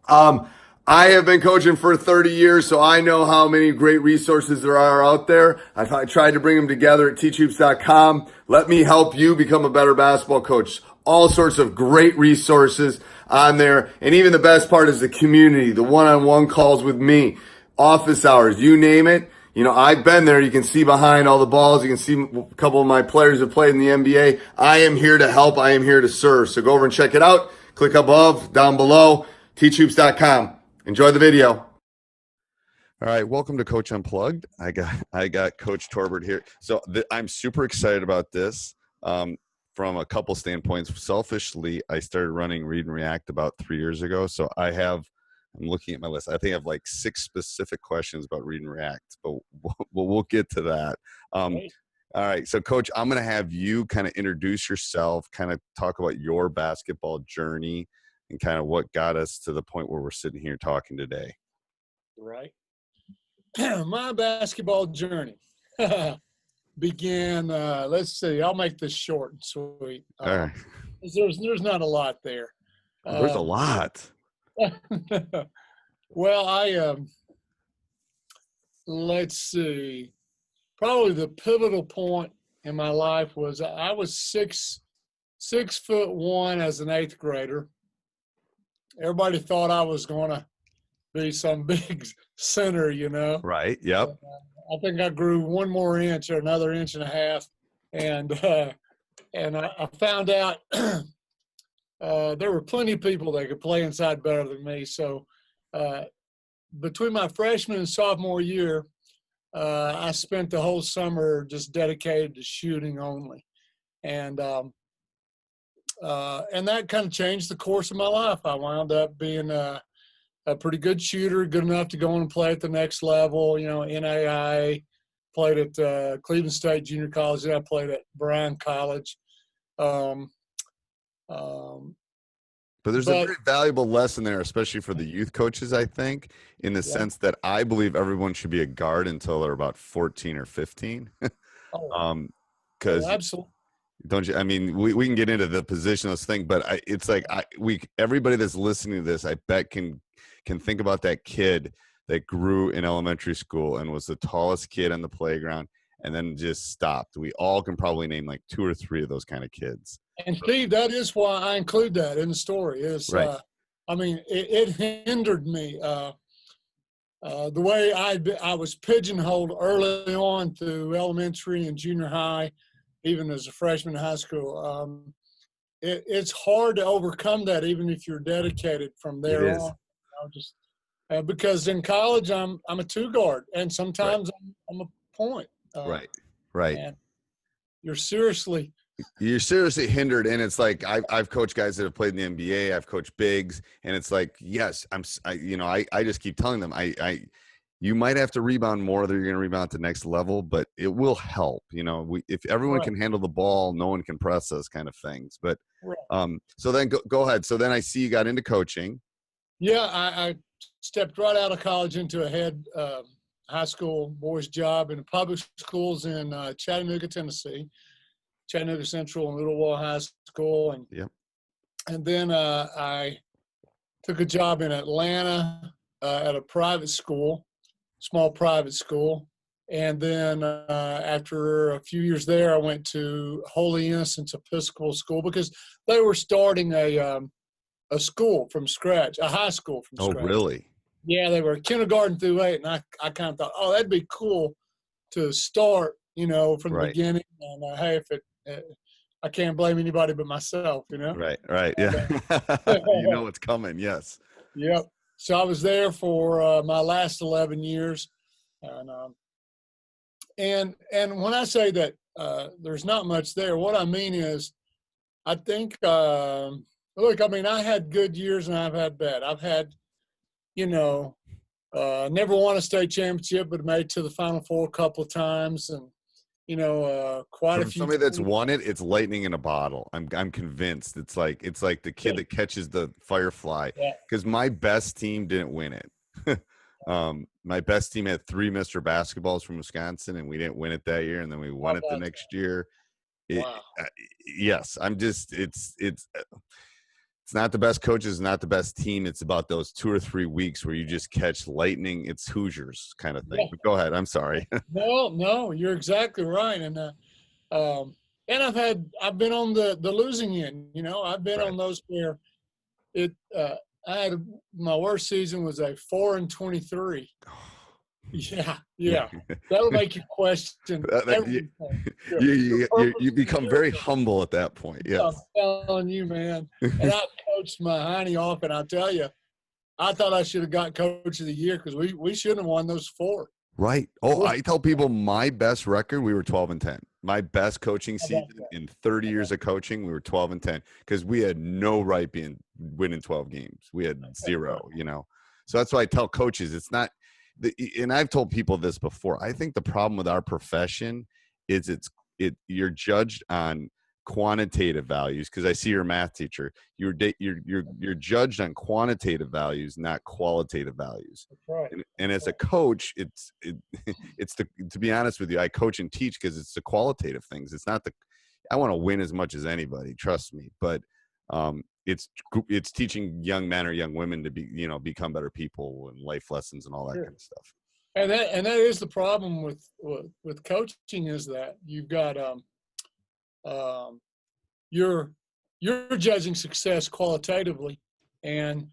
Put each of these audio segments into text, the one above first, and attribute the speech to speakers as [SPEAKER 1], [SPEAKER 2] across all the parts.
[SPEAKER 1] I have been coaching for 30 years, so I know how many great resources there are out there. I tried to bring them together at teachhoops.com. Let me help you become a better basketball coach. All sorts of great resources on there. And even the best part is the community, the one-on-one calls with me, office hours, you name it. You know, I've been there. You can see behind all the balls. You can see a couple of my players have played in the NBA. I am here to help. I am here to serve. So go over and check it out. Click above, down below, teachhoops.com. Enjoy the video. All right, welcome to Coach Unplugged. I got Coach Torbett here. So I'm super excited about this from a couple standpoints. Selfishly, I started running Read and React about 3 years ago. So I'm looking at my list. I think I have like 6 specific questions about Read and React, but we'll get to that.
[SPEAKER 2] Right.
[SPEAKER 1] All right, so Coach, I'm going to have you kind of introduce yourself, kind of talk about your basketball journey and kind of what got us to the point where we're sitting here talking today.
[SPEAKER 2] Right. My basketball journey began, let's see, I'll make this short and sweet.
[SPEAKER 1] All right.
[SPEAKER 2] There's not a lot there.
[SPEAKER 1] There's a lot.
[SPEAKER 2] Well, let's see, probably the pivotal point in my life was I was 6'1" as an 8th grader. Everybody thought I was going to be some big center, you know.
[SPEAKER 1] Right. Yep.
[SPEAKER 2] I think I grew 1 more inch or another inch and a half, and I found out there were plenty of people that could play inside better than me. So between my freshman and sophomore year, I spent the whole summer just dedicated to shooting only, and that kind of changed the course of my life. I wound up being a pretty good shooter, good enough to go and play at the next level. You know, NAIA, played at Cleveland State Junior College. Then I played at Bryan College.
[SPEAKER 1] But there's a very valuable lesson there, especially for the youth coaches, I think, in the sense that I believe everyone should be a guard until they're about 14 or 15. Because
[SPEAKER 2] absolutely.
[SPEAKER 1] don't you? I mean, we can get into the positionless thing, but it's like everybody that's listening to this, I bet can think about that kid that grew in elementary school and was the tallest kid on the playground and then just stopped. We all can probably name like 2 or 3 of those kind of kids.
[SPEAKER 2] And Steve, that is why I include that in the story.
[SPEAKER 1] Right.
[SPEAKER 2] I mean, it hindered me. The way I was pigeonholed early on through elementary and junior high, even as a freshman in high school. It's hard to overcome that, even if you're dedicated from there on. Just because in college I'm a 2 guard, and sometimes I'm a point.
[SPEAKER 1] Right.
[SPEAKER 2] And you're seriously
[SPEAKER 1] hindered, and it's like I've coached guys that have played in the NBA. I've coached bigs, and it's like, yes, I just keep telling them you might have to rebound more than you're going to rebound to the next level, but it will help. You know, if everyone can handle the ball, no one can press us, kind of things. But so then go ahead. So then I see you got into coaching.
[SPEAKER 2] Yeah, I stepped right out of college into a head high school boys job in public schools in Chattanooga, Tennessee, Chattanooga Central and Little Wall High School, and then I took a job in Atlanta at a private school, small private school, and then after a few years there, I went to Holy Innocents Episcopal School because they were starting a school from scratch, a high school from scratch.
[SPEAKER 1] Oh, really?
[SPEAKER 2] Yeah, they were kindergarten through 8, and I kind of thought, oh, that'd be cool to start, you know, from the beginning. And hey, I can't blame anybody but myself, you know.
[SPEAKER 1] Right, yeah. You know what's coming, yes.
[SPEAKER 2] Yep. So I was there for my last 11 years, and when I say that there's not much there, what I mean is, I think. Look, I mean, I had good years and I've had bad. I've had, you know, never won a state championship, but made it to the Final Four a couple of times, and you know, quite a few.
[SPEAKER 1] Somebody that's won it, it's lightning in a bottle. I'm convinced. It's like the kid that catches the firefly. Because my best team didn't win it. My best team had 3 Mr. Basketballs from Wisconsin, and we didn't win it that year, and then we won it the next year.
[SPEAKER 2] Wow.
[SPEAKER 1] Yes, I'm just it's
[SPEAKER 3] It's not the best coaches, not the best team. It's about those 2 or 3 weeks where you just catch lightning. It's Hoosiers kind of thing.
[SPEAKER 2] Yeah.
[SPEAKER 3] But go ahead. I'm sorry.
[SPEAKER 2] No, you're exactly right. And I've been on the losing end. I've been
[SPEAKER 3] Right.
[SPEAKER 2] on those where I had my worst season was a 4-23. Yeah. That'll make you question everything.
[SPEAKER 3] You become very humble at that point. Yes.
[SPEAKER 2] I'm telling you, man. And I coached my hiney off, and I'll tell you, I thought I should have got Coach of the Year because we shouldn't have won those 4.
[SPEAKER 3] Right. Oh, I tell people my best record, we were 12-10. My best coaching season in 30 years of coaching, we were 12-10 because we had no right winning 12 games. We had 0, So that's why I tell coaches, it's not and I've told people this before. I think the problem with our profession is you're judged on quantitative values, because I see you're a math teacher. You're judged on quantitative values, not qualitative values.
[SPEAKER 2] That's right.
[SPEAKER 3] And as a coach, to be honest with you, I coach and teach because it's the qualitative things. It's not I want to win as much as anybody, trust me. But it's teaching young men or young women to become better people and life lessons and all that kind of stuff.
[SPEAKER 2] And that is the problem with coaching, is that you've got you're judging success qualitatively, and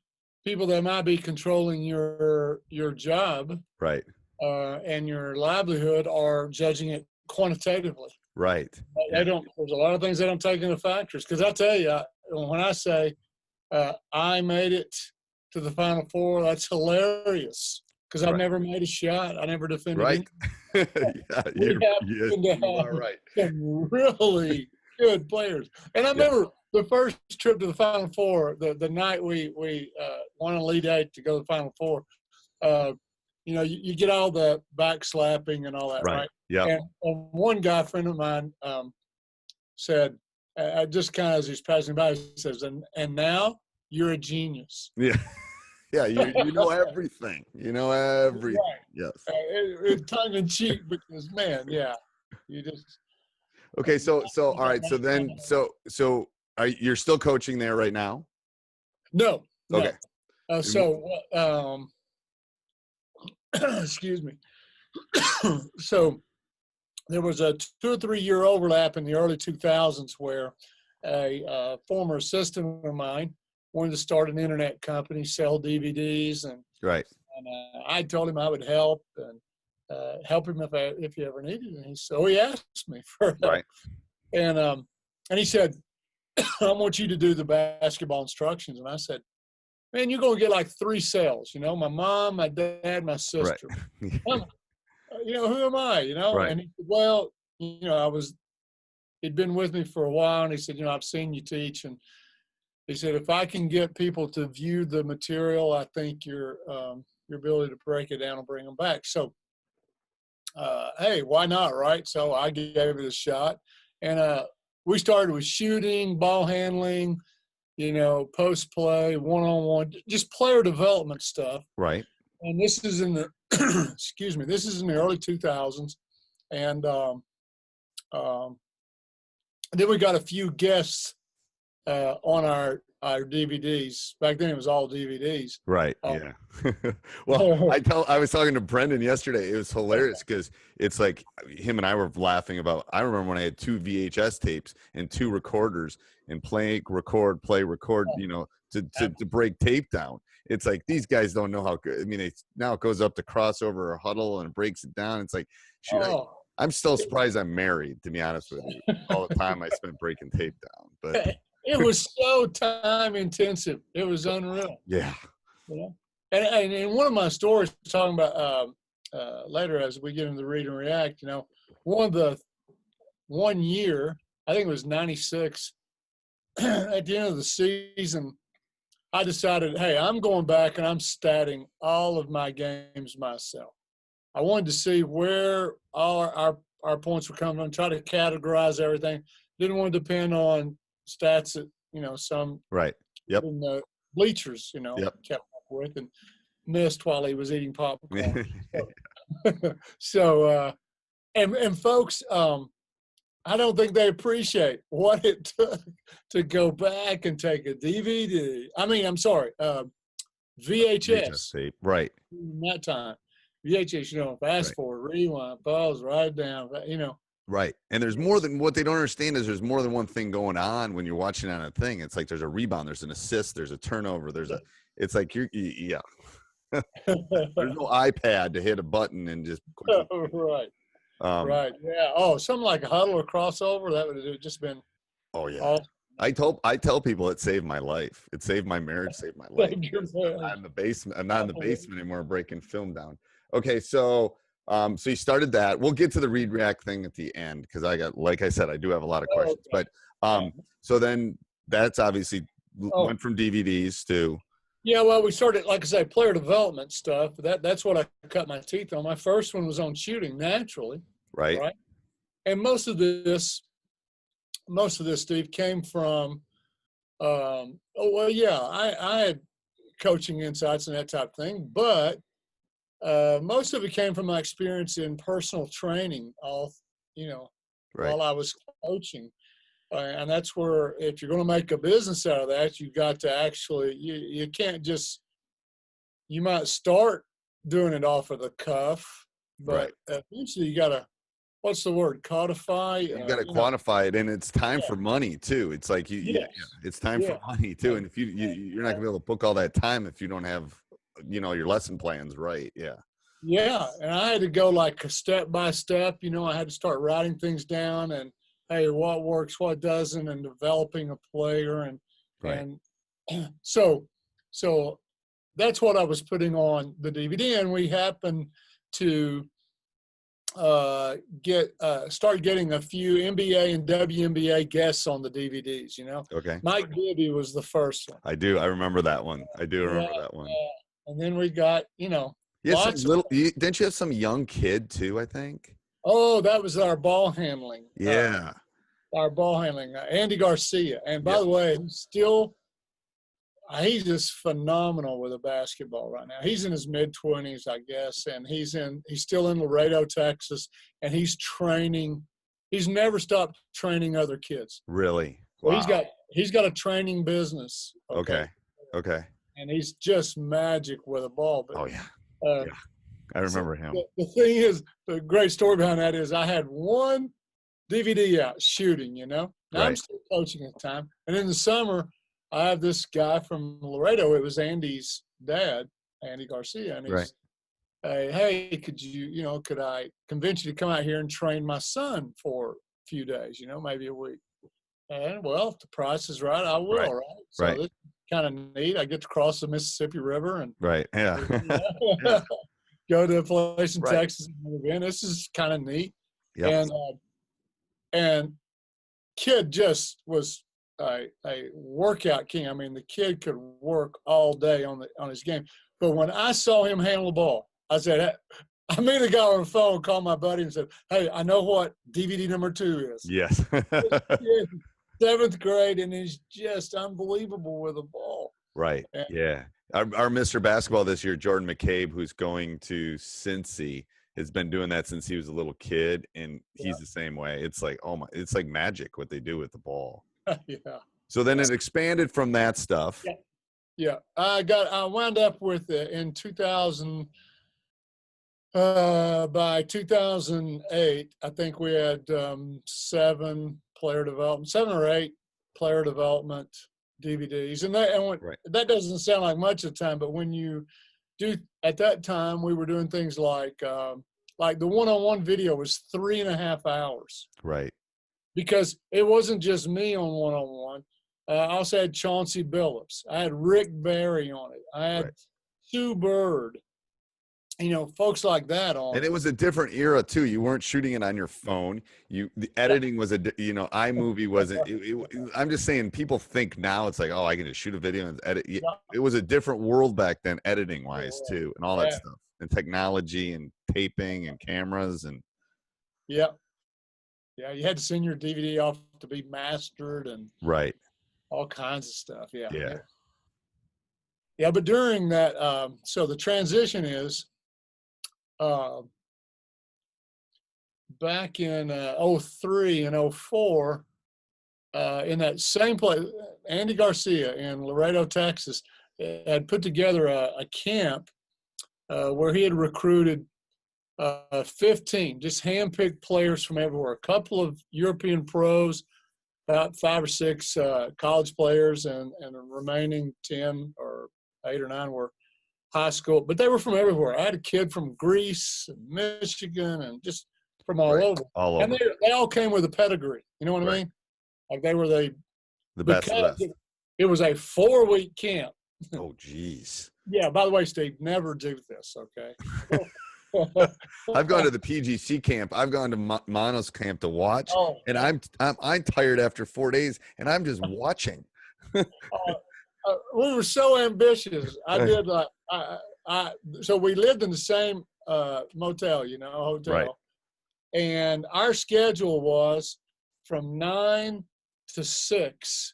[SPEAKER 2] people that might be controlling your job,
[SPEAKER 3] right,
[SPEAKER 2] and your livelihood are judging it quantitatively.
[SPEAKER 3] Right.
[SPEAKER 2] They don't. There's a lot of things they don't take into factors. Because I tell you, when I say I made it to the Final Four, that's hilarious. Because I've never made a shot. I never defended.
[SPEAKER 3] Right. You are right.
[SPEAKER 2] Some really good players. And I remember the first trip to the Final Four, the night we won a lead 8 to go to the Final Four. You get all the backslapping and all that, right?
[SPEAKER 3] Yeah.
[SPEAKER 2] And one guy, friend of mine, said, just kind of as he's passing by, he says, and now you're a genius.
[SPEAKER 3] Yeah. Yeah, you know everything. You know everything. Right. Yes.
[SPEAKER 2] It's tongue in cheek because, man, you just.
[SPEAKER 3] Okay, so all right, so you're still coaching there right now?
[SPEAKER 2] No.
[SPEAKER 3] Okay.
[SPEAKER 2] Excuse me. So there was a 2 or 3 year overlap in the early 2000s where a former assistant of mine wanted to start an internet company, sell DVDs, and I told him I would help and help him if he ever needed it. So he asked me for help, and he said, "I want you to do the basketball instructions." And I said, "Man, you're going to get like 3 sales. My mom, my dad, my sister. Right. Who am I?
[SPEAKER 3] Right.
[SPEAKER 2] And he said, well, he'd been with me for a while, and he said, I've seen you teach, and he said, if I can get people to view the material, I think your ability to break it down will bring them back. So, hey, why not, right? So I gave it a shot, and we started with shooting, ball handling, post play, one-on-one, just player development stuff.
[SPEAKER 3] Right.
[SPEAKER 2] And this is in the excuse me, this is in the early 2000s, and then we got a few guests on our DVDs. Back then it was all DVDs.
[SPEAKER 3] Right. Yeah. Well, I was talking to Brendan yesterday. It was hilarious because it's like him and I were laughing about, I remember when I had 2 VHS tapes and 2 recorders and play, record, to break tape down. It's like, these guys don't know how good, now it goes up to crossover or huddle and it breaks it down. It's like, shoot, I'm still surprised I'm married, to be honest with you, all the time I spent breaking tape down, but
[SPEAKER 2] it was so time intensive. It was unreal.
[SPEAKER 3] Yeah.
[SPEAKER 2] And one of my stories talking about later as we get into the read and react, one year, I think it was 96, at the end of the season, I decided, hey, I'm going back and I'm statting all of my games myself. I wanted to see where all our points were coming from, try to categorize everything. Didn't want to depend on stats that, some in the bleachers, kept up with and missed while he was eating popcorn. So and folks, I don't think they appreciate what it took to go back and take a DVD. I mean, I'm sorry, VHS.
[SPEAKER 3] tape, right?
[SPEAKER 2] In that time, VHS. Fast
[SPEAKER 3] Right.
[SPEAKER 2] forward, rewind, pause, write down.
[SPEAKER 3] Right. And there's more than what they don't understand is there's more than one thing going on when you're watching on a thing. It's like there's a rebound, there's an assist, there's a turnover, it's like yeah. There's no iPad to hit a button and just
[SPEAKER 2] Right. Right. Yeah. Oh, something like a huddle or crossover, that would have just been.
[SPEAKER 3] Oh yeah.
[SPEAKER 2] Awesome.
[SPEAKER 3] I tell people it saved my life. It saved my marriage, saved my life. I'm in the basement. I'm not in the basement anymore breaking film down. Okay, so you started that. We'll get to the read react thing at the end because like I said, I do have a lot of questions.
[SPEAKER 2] Okay.
[SPEAKER 3] But so then that's obviously went from DVDs to.
[SPEAKER 2] Yeah, well, we started, like I say, player development stuff. That's what I cut my teeth on. My first one was on shooting, naturally.
[SPEAKER 3] Right.
[SPEAKER 2] And most of this, Steve, came from, I had coaching insights and that type of thing, but most of it came from my experience in personal training, while I was coaching. And that's where, if you're going to make a business out of that, you've got to actually, you can't just, you might start doing it off of the cuff, but eventually you got to, what's the word, codify?
[SPEAKER 3] You got to quantify it, and it's time for money too. It's like it's time for money too. And if you're not gonna be able to book all that time if you don't have, your lesson plans right. Yeah.
[SPEAKER 2] Yeah, and I had to go like step by step. I had to start writing things down and, hey, what works, what doesn't, and developing a player, and so that's what I was putting on the DVD, and we happened to start getting a few NBA and WNBA guests on the DVDs.
[SPEAKER 3] Okay.
[SPEAKER 2] Mike Bibby was the first one.
[SPEAKER 3] I do. I remember that one. I do remember that one.
[SPEAKER 2] And then we got
[SPEAKER 3] Yes, didn't you have some young kid too? I think.
[SPEAKER 2] Oh, that was our ball handling.
[SPEAKER 3] Yeah.
[SPEAKER 2] Our ball handling, Andy Garcia. And by the way, he's just phenomenal with a basketball right now. He's in his mid-20s, I guess, and he's still in Laredo, Texas, and he's training. He's never stopped training other kids.
[SPEAKER 3] Really?
[SPEAKER 2] Wow.
[SPEAKER 3] Wow.
[SPEAKER 2] He's got a training business.
[SPEAKER 3] Okay.
[SPEAKER 2] And he's just magic with a ball. But,
[SPEAKER 3] I remember him.
[SPEAKER 2] The thing is, the great story behind that is I had one DVD out shooting, Now I'm still coaching at the time. And in the summer, I have this guy from Laredo. It was Andy's dad, Andy Garcia. And he's, hey, could I convince you to come out here and train my son for a few days, maybe a week? And, well, if the price is right, I will, right? So this is kind of neat. I get to cross the Mississippi River and go to a place in Texas and move in. This is kind of neat. Yep. And kid just was a workout king. I mean, the kid could work all day on his game. But when I saw him handle the ball, I said, I made a guy on the phone, called my buddy and said, hey, I know what DVD number 2 is.
[SPEAKER 3] Yes.
[SPEAKER 2] 7th grade, and he's just unbelievable with the ball.
[SPEAKER 3] Right. Yeah. Our Mr. Basketball this year, Jordan McCabe, who's going to Cincy, has been doing that since he was a little kid, and he's the same way. It's like, it's like magic what they do with the ball. So then it expanded from that stuff.
[SPEAKER 2] Yeah. I wound up with in 2000. By 2008, I think we had 7 or 8 player development DVDs, and that doesn't sound like much at the time, but when you do, at that time, we were doing things like the one-on-one video was 3.5 hours.
[SPEAKER 3] Right.
[SPEAKER 2] Because it wasn't just me on one-on-one. I also had Chauncey Billups. I had Rick Barry on it. I had Sue Bird. Folks like that on.
[SPEAKER 3] And it was a different era too. You weren't shooting it on your phone. The editing was iMovie wasn't. I'm just saying, people think now it's like, oh, I can just shoot a video and edit. It was a different world back then, editing wise too, and all that stuff, and technology and taping and cameras and.
[SPEAKER 2] Yeah, you had to send your DVD off to be mastered and all kinds of stuff. Yeah. But during that, so the transition is. back in 03 and 04, in that same place, Andy Garcia in Laredo, Texas, had put together a camp where he had recruited 15 just hand-picked players from everywhere, a couple of European pros, about 5 or 6 college players, and the remaining 10 or 8 or 9 were high school. But they were from everywhere. I had a kid from Greece and Michigan and just from all over.
[SPEAKER 3] All over.
[SPEAKER 2] And they all came with a pedigree. You know what I mean? Like they were
[SPEAKER 3] the best of the best.
[SPEAKER 2] It was a 4-week camp.
[SPEAKER 3] Oh, geez.
[SPEAKER 2] Yeah, by the way, Steve, never do this, okay?
[SPEAKER 3] I've gone to the PGC camp. I've gone to Mono's camp to watch, and I'm tired after 4 days, and I'm just watching.
[SPEAKER 2] We were so ambitious. I did so we lived in the same motel, hotel,
[SPEAKER 3] right.
[SPEAKER 2] And our schedule was from 9 to 6,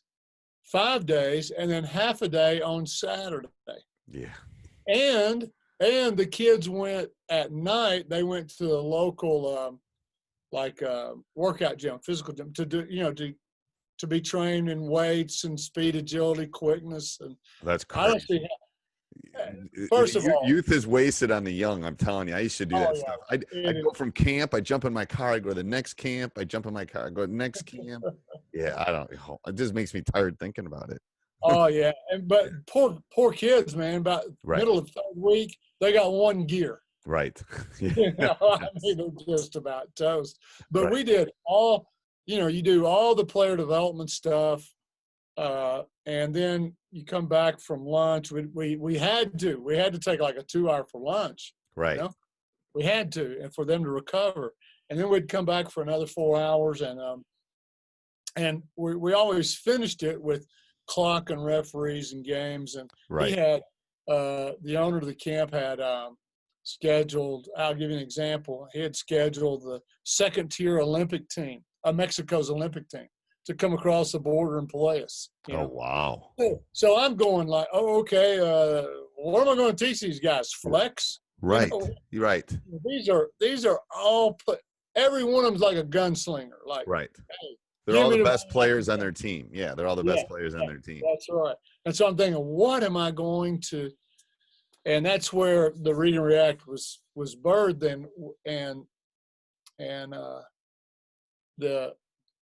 [SPEAKER 2] 5 days, and then half a day on Saturday.
[SPEAKER 3] Yeah.
[SPEAKER 2] And the kids went at night. They went to the local, workout gym, physical gym, to do, to be trained in weights and speed, agility, quickness. And
[SPEAKER 3] that's crazy.
[SPEAKER 2] First of all,
[SPEAKER 3] youth is wasted on the young. I'm telling you, I used to do that stuff. I'd go from camp. I jump in my car. I go to the next camp. I jump in my car. I go to the next camp. Yeah, it just makes me tired thinking about it.
[SPEAKER 2] Oh yeah, but poor kids, man. About middle of 3rd week, they got 1 gear.
[SPEAKER 3] Right.
[SPEAKER 2] I mean, they're just about toast. But we did all. You do all the player development stuff, and then you come back from lunch. We had to take like a 2-hour for lunch.
[SPEAKER 3] Right.
[SPEAKER 2] We had to, and for them to recover, and then we'd come back for another 4 hours, and we always finished it with clock and referees and games. And he had the owner of the camp had scheduled. I'll give you an example. He had scheduled the 2nd-tier Olympic team, Mexico's Olympic team, to come across the border and play us.
[SPEAKER 3] Oh, wow.
[SPEAKER 2] So I'm going like, okay, what am I going to teach these guys? Flex?
[SPEAKER 3] Right. You're right.
[SPEAKER 2] These are all every one of them's like a gunslinger. Like,
[SPEAKER 3] right.
[SPEAKER 2] Hey,
[SPEAKER 3] they're all the best players on their team. Yeah, they're all the best players on their team.
[SPEAKER 2] That's right. And so I'm thinking, what am I going to? And that's where the Read and React was birthed, and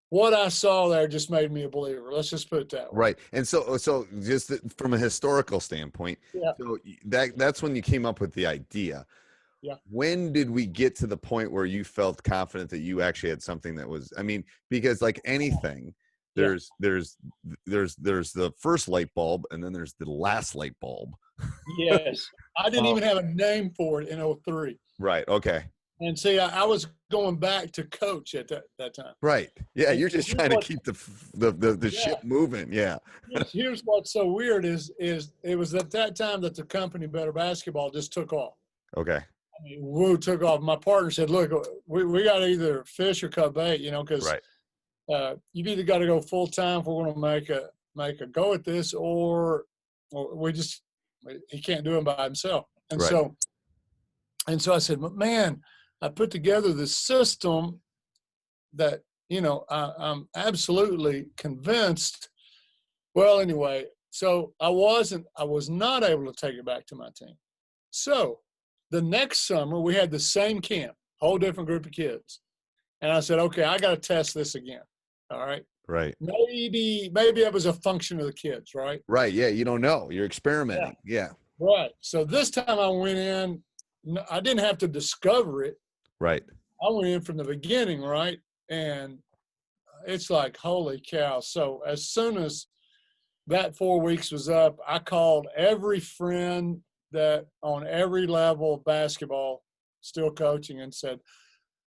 [SPEAKER 2] what I saw there just made me a believer. Let's just put it that way.
[SPEAKER 3] Right. And so just from a historical standpoint, so that's when you came up with the idea.
[SPEAKER 2] Yeah.
[SPEAKER 3] When did we get to the point where you felt confident that you actually had something that was, because like anything, there's the first light bulb, and then there's the last light bulb.
[SPEAKER 2] Yes. I didn't even have a name for it in 03.
[SPEAKER 3] Right. Okay.
[SPEAKER 2] And see, I was going back to coach at that time.
[SPEAKER 3] Right. Yeah. You're just trying to keep the ship moving. Yeah.
[SPEAKER 2] Here's what's so weird is it was at that time that the company Better Basketball just took off.
[SPEAKER 3] Okay.
[SPEAKER 2] Woo took off. My partner said, look, we got to either fish or cut bait, because you've either got to go full time if we're going to make a go at this, or he can't do it by himself. And so I said, man, I put together this system that, I'm absolutely convinced. Well, anyway, so I was not able to take it back to my team. So the next summer we had the same camp, whole different group of kids. And I said, okay, I got to test this again. All right.
[SPEAKER 3] Right.
[SPEAKER 2] Maybe it was a function of the kids, right?
[SPEAKER 3] Right. Yeah. You don't know. You're experimenting. Yeah.
[SPEAKER 2] Right. So this time I went in, I didn't have to discover it.
[SPEAKER 3] Right.
[SPEAKER 2] I went in from the beginning, right? And it's like, holy cow. So as soon as that 4 weeks was up, I called every friend that on every level of basketball still coaching and said,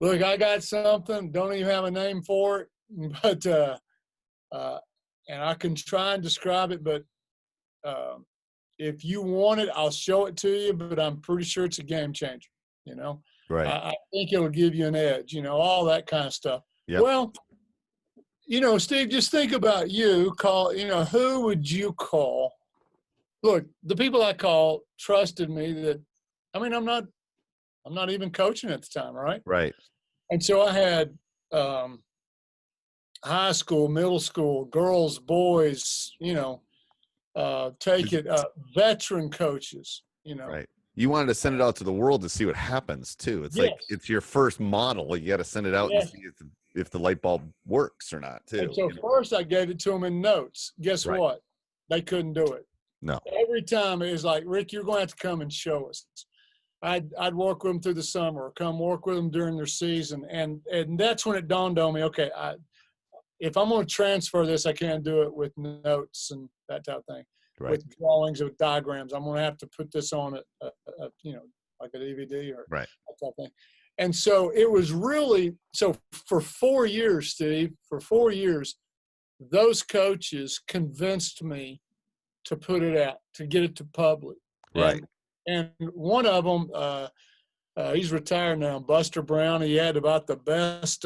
[SPEAKER 2] look, I got something, don't even have a name for it, but and I can try and describe it, but if you want it, I'll show it to you, but I'm pretty sure it's a game changer, Right. I think it'll give you an edge, all that kind of stuff. Yep. Well, Steve, just think about you. Who would you call? Look, the people I called trusted me that, I'm not even coaching at the time, right?
[SPEAKER 3] Right.
[SPEAKER 2] And so I had high school, middle school, girls, boys, veteran coaches,
[SPEAKER 3] Right. You wanted to send it out to the world to see what happens too. It's like,
[SPEAKER 2] Yes.
[SPEAKER 3] it's your first model. You got to send it out and
[SPEAKER 2] Yes.
[SPEAKER 3] see if the light bulb works or not too.
[SPEAKER 2] And so first I gave it to them in notes. Guess
[SPEAKER 3] Right.
[SPEAKER 2] what? They couldn't do it.
[SPEAKER 3] No.
[SPEAKER 2] Every time it was like, Rick, you're going to have to come and show us. I'd work with them through the summer, or come work with them during their season. And that's when it dawned on me, okay, if I'm going to transfer this, I can't do it with notes and that type of thing.
[SPEAKER 3] Right.
[SPEAKER 2] With drawings, with diagrams. I'm going to have to put this on like a DVD or
[SPEAKER 3] Right.
[SPEAKER 2] that type of thing. And so it was really, so for 4 years, Steve, those coaches convinced me to put it out, to get it to public.
[SPEAKER 3] Right.
[SPEAKER 2] And one of them, he's retired now, Buster Brown. He had about the best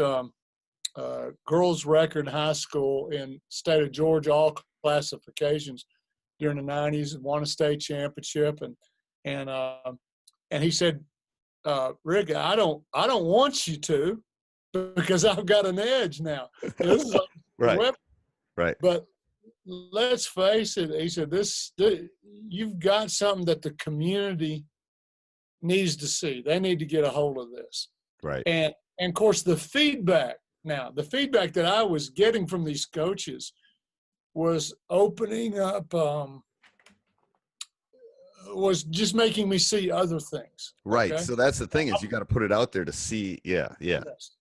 [SPEAKER 2] girls record in high school in state of Georgia, all classifications during the 90s, won a state championship. And he said, Rick, I don't want you to, because I've got an edge now. This is
[SPEAKER 3] Right. Right.
[SPEAKER 2] But let's face it, he said, you've got something that the community needs to see. They need to get a hold of this.
[SPEAKER 3] Right.
[SPEAKER 2] And of course, the feedback that I was getting from these coaches was opening up, was just making me see other things.
[SPEAKER 3] Right.
[SPEAKER 2] Okay?
[SPEAKER 3] So that's the thing, is you got to put it out there to see. Yeah. Yeah.
[SPEAKER 2] Yes.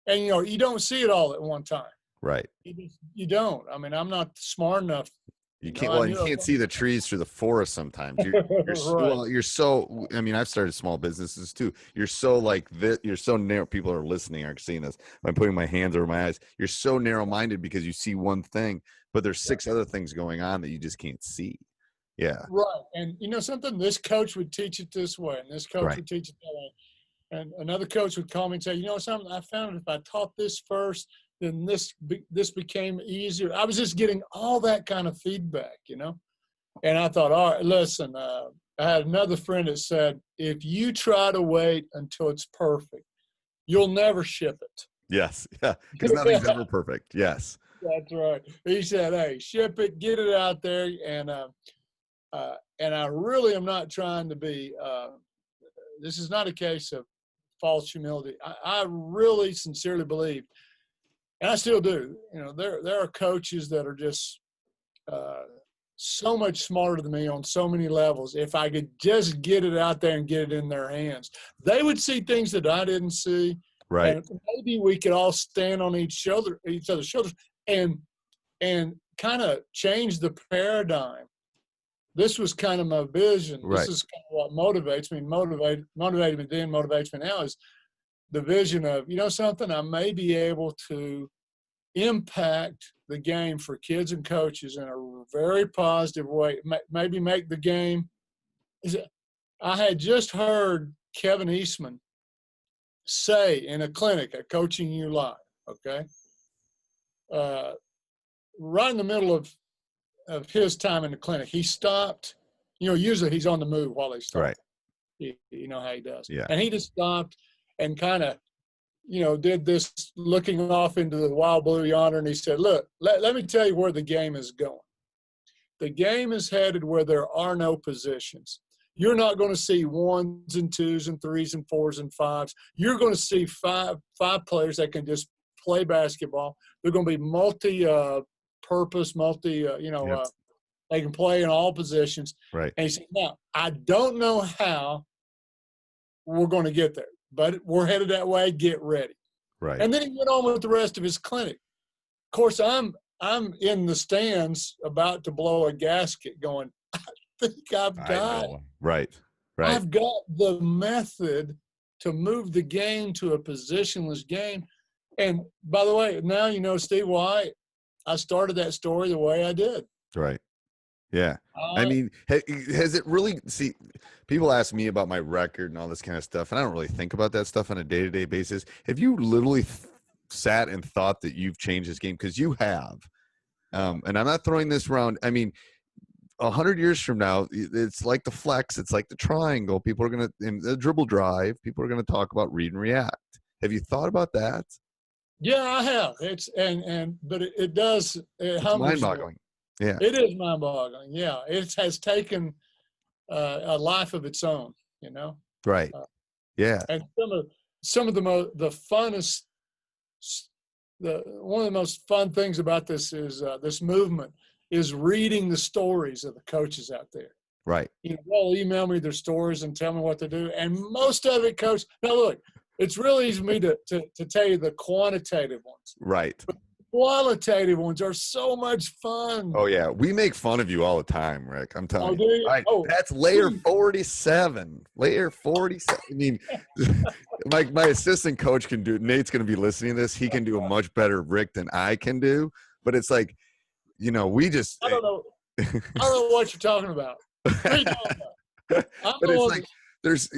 [SPEAKER 2] And, you don't see it all at one time.
[SPEAKER 3] Right.
[SPEAKER 2] You don't. I mean, I'm not smart enough.
[SPEAKER 3] You can't. You can't see the trees through the forest sometimes. You're so. I mean, I've started small businesses too. You're so like this. You're so narrow. People are listening, are seeing this. I'm putting my hands over my eyes. You're so narrow-minded because you see one thing, but there's 6 other things going on that you just can't see. Yeah.
[SPEAKER 2] Right. And something, this coach would teach it this way, and this coach
[SPEAKER 3] Right.
[SPEAKER 2] would teach it that way. And another coach would call me and say, something, I found if I taught this first, then this became easier. I was just getting all that kind of feedback, And I thought, all right, listen, I had another friend that said, if you try to wait until it's perfect, you'll never ship it.
[SPEAKER 3] Yes. Yeah. Because nothing's ever perfect. Yes.
[SPEAKER 2] That's right. He said, hey, ship it, get it out there. And I really am not trying to be, this is not a case of false humility. I really sincerely believe, and I still do, there are coaches that are just so much smarter than me on so many levels. If I could just get it out there and get it in their hands, they would see things that I didn't see.
[SPEAKER 3] Right.
[SPEAKER 2] And maybe we could all stand on each other's shoulders and kind of change the paradigm. This was kind of my vision.
[SPEAKER 3] Right.
[SPEAKER 2] This is kind of what motivates me, motivated me then, motivates me now, is the vision of, something, I may be able to impact the game for kids and coaches in a very positive way, maybe make the game. I had just heard Kevin Eastman say in a clinic at Coaching You Live, okay, right in the middle of his time in the clinic, he stopped. Usually he's on the move while he's talking.
[SPEAKER 3] Right.
[SPEAKER 2] You know how he does.
[SPEAKER 3] Yeah.
[SPEAKER 2] And he just stopped and kind of, did this looking off into the wild blue yonder, and he said, look, let me tell you where the game is going. The game is headed where there are no positions. You're not going to see 1s and 2s and 3s and 4s and 5s. You're going to see five players that can just play basketball. They're going to be multi-purpose, they can play in all positions.
[SPEAKER 3] Right.
[SPEAKER 2] And he said, now, I don't know how we're going to get there, but we're headed that way. Get ready.
[SPEAKER 3] Right.
[SPEAKER 2] And then he went on with the rest of his clinic. Of course, I'm in the stands about to blow a gasket going, I think I've got it.
[SPEAKER 3] Right. Right.
[SPEAKER 2] I've got the method to move the game to a positionless game. And by the way, now Steve, why I started that story the way I did.
[SPEAKER 3] Right. Yeah. I mean, has it really, see, people ask me about my record and all this kind of stuff, and I don't really think about that stuff on a day-to-day basis. Have you literally sat and thought that you've changed this game? Because you have. And I'm not throwing this around. I mean, 100 years from now, it's like the flex. It's like the triangle. People are going to, in the dribble drive, people are going to talk about read and react. Have you thought about that?
[SPEAKER 2] Yeah, I have. But it does. It
[SPEAKER 3] It's
[SPEAKER 2] humbles me.
[SPEAKER 3] mind-boggling. Yeah.
[SPEAKER 2] It is mind-boggling. Yeah, it has taken a life of its own. You know.
[SPEAKER 3] Right. Yeah.
[SPEAKER 2] And some of the funnest, one of the most fun things about this is this movement is reading the stories of the coaches out there.
[SPEAKER 3] Right.
[SPEAKER 2] You know, they'll email me their stories and tell me what to do, and most of it, Coach. Now, look, it's really easy for me to tell you the quantitative ones.
[SPEAKER 3] Right.
[SPEAKER 2] But the qualitative ones are so much fun.
[SPEAKER 3] Oh yeah, we make fun of you all the time, Rick. I'm telling
[SPEAKER 2] do
[SPEAKER 3] you.
[SPEAKER 2] you? Oh,
[SPEAKER 3] that's layer 47. Layer 47. I mean, my assistant coach can do. Nate's going to be listening to this. He can do a much better Rick than I can do. But it's like, you know, we just.
[SPEAKER 2] I don't know. I don't know what you're talking about. What are you talking about?
[SPEAKER 3] But it's like there's.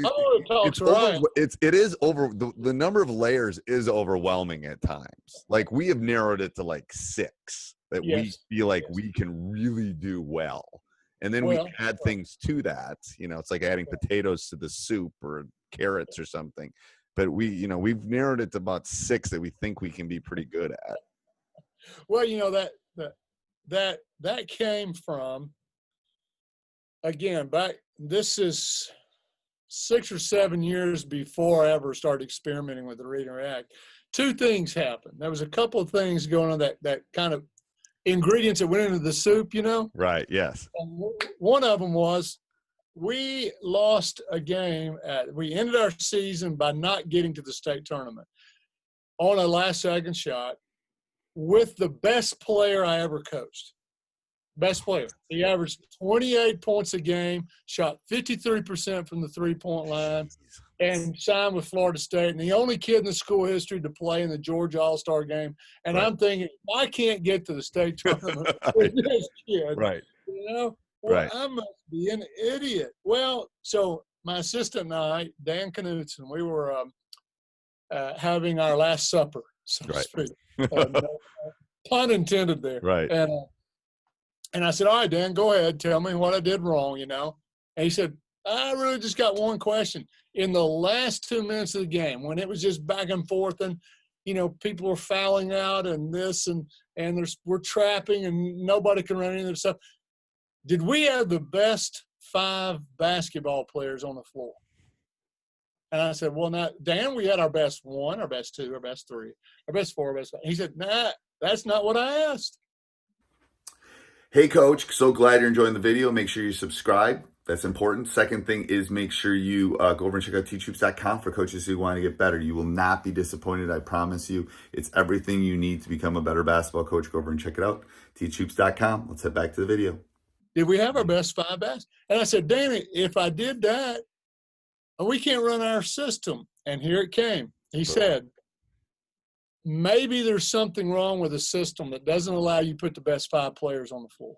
[SPEAKER 3] It is over. The number of layers is overwhelming at times. Like we have narrowed it to like 6 that we feel like we can really do well. And then we add things to that. You know, it's like adding potatoes to the soup or carrots or something. But we've narrowed it to about 6 that we think we can be pretty good at.
[SPEAKER 2] Well, you know, that came from, again, this is 6 or 7 years before I ever started experimenting with the read and react. 2 things happened. There was a couple of things going on that kind of ingredients that went into the soup, you know?
[SPEAKER 3] Right, yes.
[SPEAKER 2] And one of them was we lost a game. We ended our season by not getting to the state tournament on a last-second shot with the best player I ever coached. Best player. He averaged 28 points a game, shot 53% from the three-point line, and signed with Florida State. And the only kid in the school history to play in the Georgia All-Star game. And I'm thinking, I can't get to the state tournament with this kid.
[SPEAKER 3] Right.
[SPEAKER 2] You know? Well, I must be an idiot. Well, so my assistant and I, Dan Knudsen, we were having our last supper, so to speak. Pun intended there.
[SPEAKER 3] Right.
[SPEAKER 2] And I said, all right, Dan, go ahead. Tell me what I did wrong, you know. And he said, I really just got one question. In the last 2 minutes of the game, when it was just back and forth and, you know, people were fouling out and this and we're trapping and nobody can run any of this stuff, did we have the best 5 basketball players on the floor? And I said, well, now, Dan, we had our best 1, our best 2, our best 3, our best 4, our best 5. He said, nah, that's not what I asked.
[SPEAKER 1] Hey, Coach, so glad you're enjoying the video. Make sure you subscribe. That's important. Second thing is make sure you go over and check out teachhoops.com for coaches who want to get better. You will not be disappointed, I promise you. It's everything you need to become a better basketball coach. Go over and check it out. teachhoops.com. Let's head back to the video.
[SPEAKER 2] Did we have our best 5 basketball? And I said, Danny, if I did that, we can't run our system. And here it came. He said, maybe there's something wrong with the system that doesn't allow you to put the best 5 players on the floor.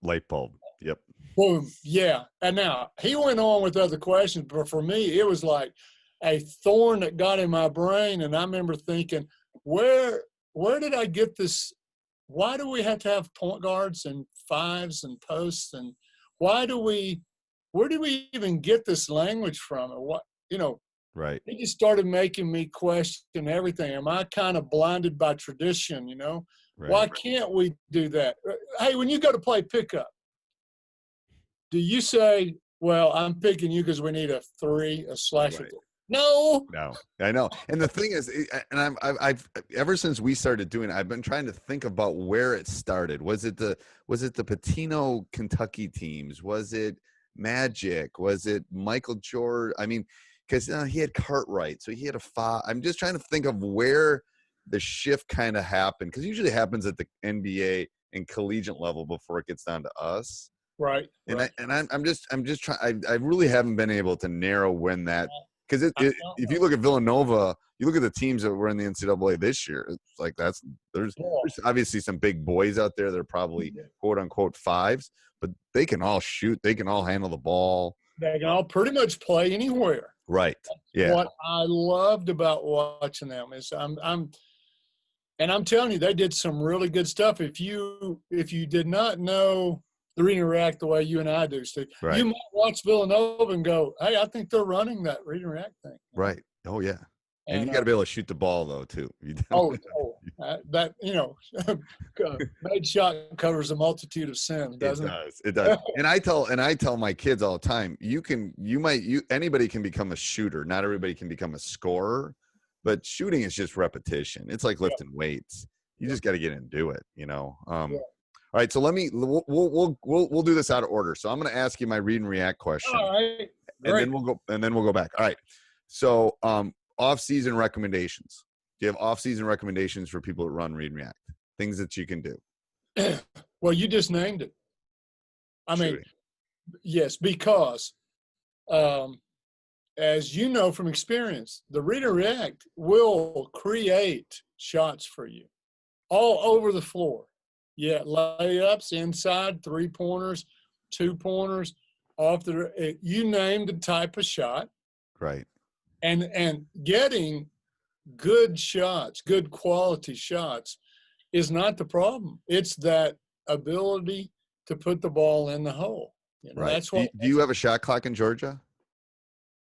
[SPEAKER 3] Light bulb. Yep.
[SPEAKER 2] Boom. Yeah. And now he went on with other questions, but for me, it was like a thorn that got in my brain. And I remember thinking, where did I get this? Why do we have to have point guards and 5s and posts? And where do we even get this language from? And what, you know,
[SPEAKER 3] right.
[SPEAKER 2] It just started making me question everything. Am I kind of blinded by tradition, you know? Right. Why can't we do that? Hey, when you go to play pickup, do you say, well, I'm picking you because we need a 3, a slasher? Right. No,
[SPEAKER 3] I know. And the thing is, and I've ever since we started doing it, I've been trying to think about where it started. Was it the Patino Kentucky teams? Was it Magic? Was it Michael Jordan? I mean, because he had Cartwright, so he had a 5. I'm just trying to think of where the shift kind of happened, because it usually happens at the NBA and collegiate level before it gets down to us.
[SPEAKER 2] Right.
[SPEAKER 3] And I'm just trying. I really haven't been able to narrow when that, because if you look at Villanova, you look at the teams that were in the NCAA this year. It's like there's obviously some big boys out there that are probably quote unquote 5s, but they can all shoot. They can all handle the ball.
[SPEAKER 2] They can all pretty much play anywhere.
[SPEAKER 3] Right. Yeah.
[SPEAKER 2] What I loved about watching them is I'm telling you, they did some really good stuff. If you did not know the read and react the way you and I do, Steve, you might watch Villanova and go, hey, I think they're running that read and react thing.
[SPEAKER 3] Right. Oh, yeah. And you got to be able to shoot the ball though too.
[SPEAKER 2] That made shot covers a multitude of sins, doesn't it?
[SPEAKER 3] It does. And I tell my kids all the time, anybody can become a shooter. Not everybody can become a scorer, but shooting is just repetition. It's like lifting weights. You just got to get in and do it, All right, so we'll do this out of order. So I'm going to ask you my read and react question.
[SPEAKER 2] All right.
[SPEAKER 3] And then we'll go back. All right. So, off-season recommendations. Do you have off-season recommendations for people that run read and react? Things that you can do.
[SPEAKER 2] Well, you just named it. I mean, yes, because as you know from experience, the read and react will create shots for you all over the floor. Yeah, layups, inside, 3-pointers, 2-pointers, you name the type of shot.
[SPEAKER 3] Right.
[SPEAKER 2] And getting good shots, good quality shots is not the problem. It's that ability to put the ball in the hole.
[SPEAKER 3] Right.
[SPEAKER 2] That's what.
[SPEAKER 3] Do you have a shot clock in Georgia?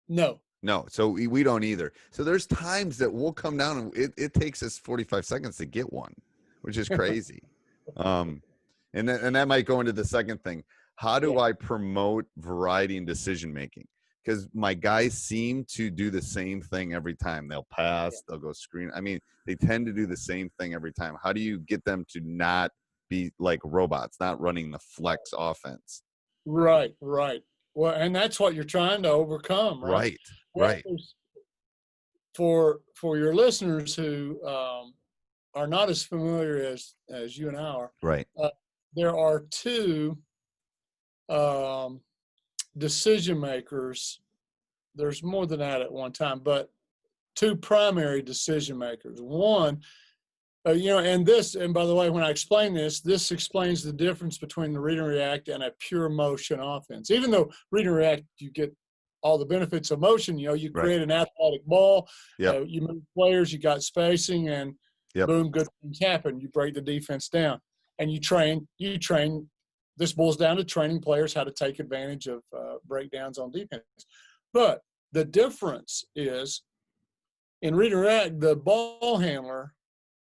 [SPEAKER 2] No.
[SPEAKER 3] No. So we don't either. So there's times that we'll come down and it takes us 45 seconds to get one, which is crazy. And that might go into the second thing. How do I promote variety in decision making? Because my guys seem to do the same thing every time. They'll pass, they'll go screen. I mean, they tend to do the same thing every time. How do you get them to not be like robots, not running the flex offense?
[SPEAKER 2] Right. Well, and that's what you're trying to overcome, right?
[SPEAKER 3] Right.
[SPEAKER 2] For your listeners who are not as familiar as you and I are,
[SPEAKER 3] right?
[SPEAKER 2] There are two decision makers. There's more than that at one time, but two primary decision makers. One, and by the way, when I explain this explains the difference between the read and react and a pure motion offense. Even though read and react, you get all the benefits of motion. You create an athletic ball. You move players, you got spacing, and boom, good things happen. You break the defense down, and you train. This boils down to training players how to take advantage of breakdowns on defense. But the difference is, in read and react, the ball handler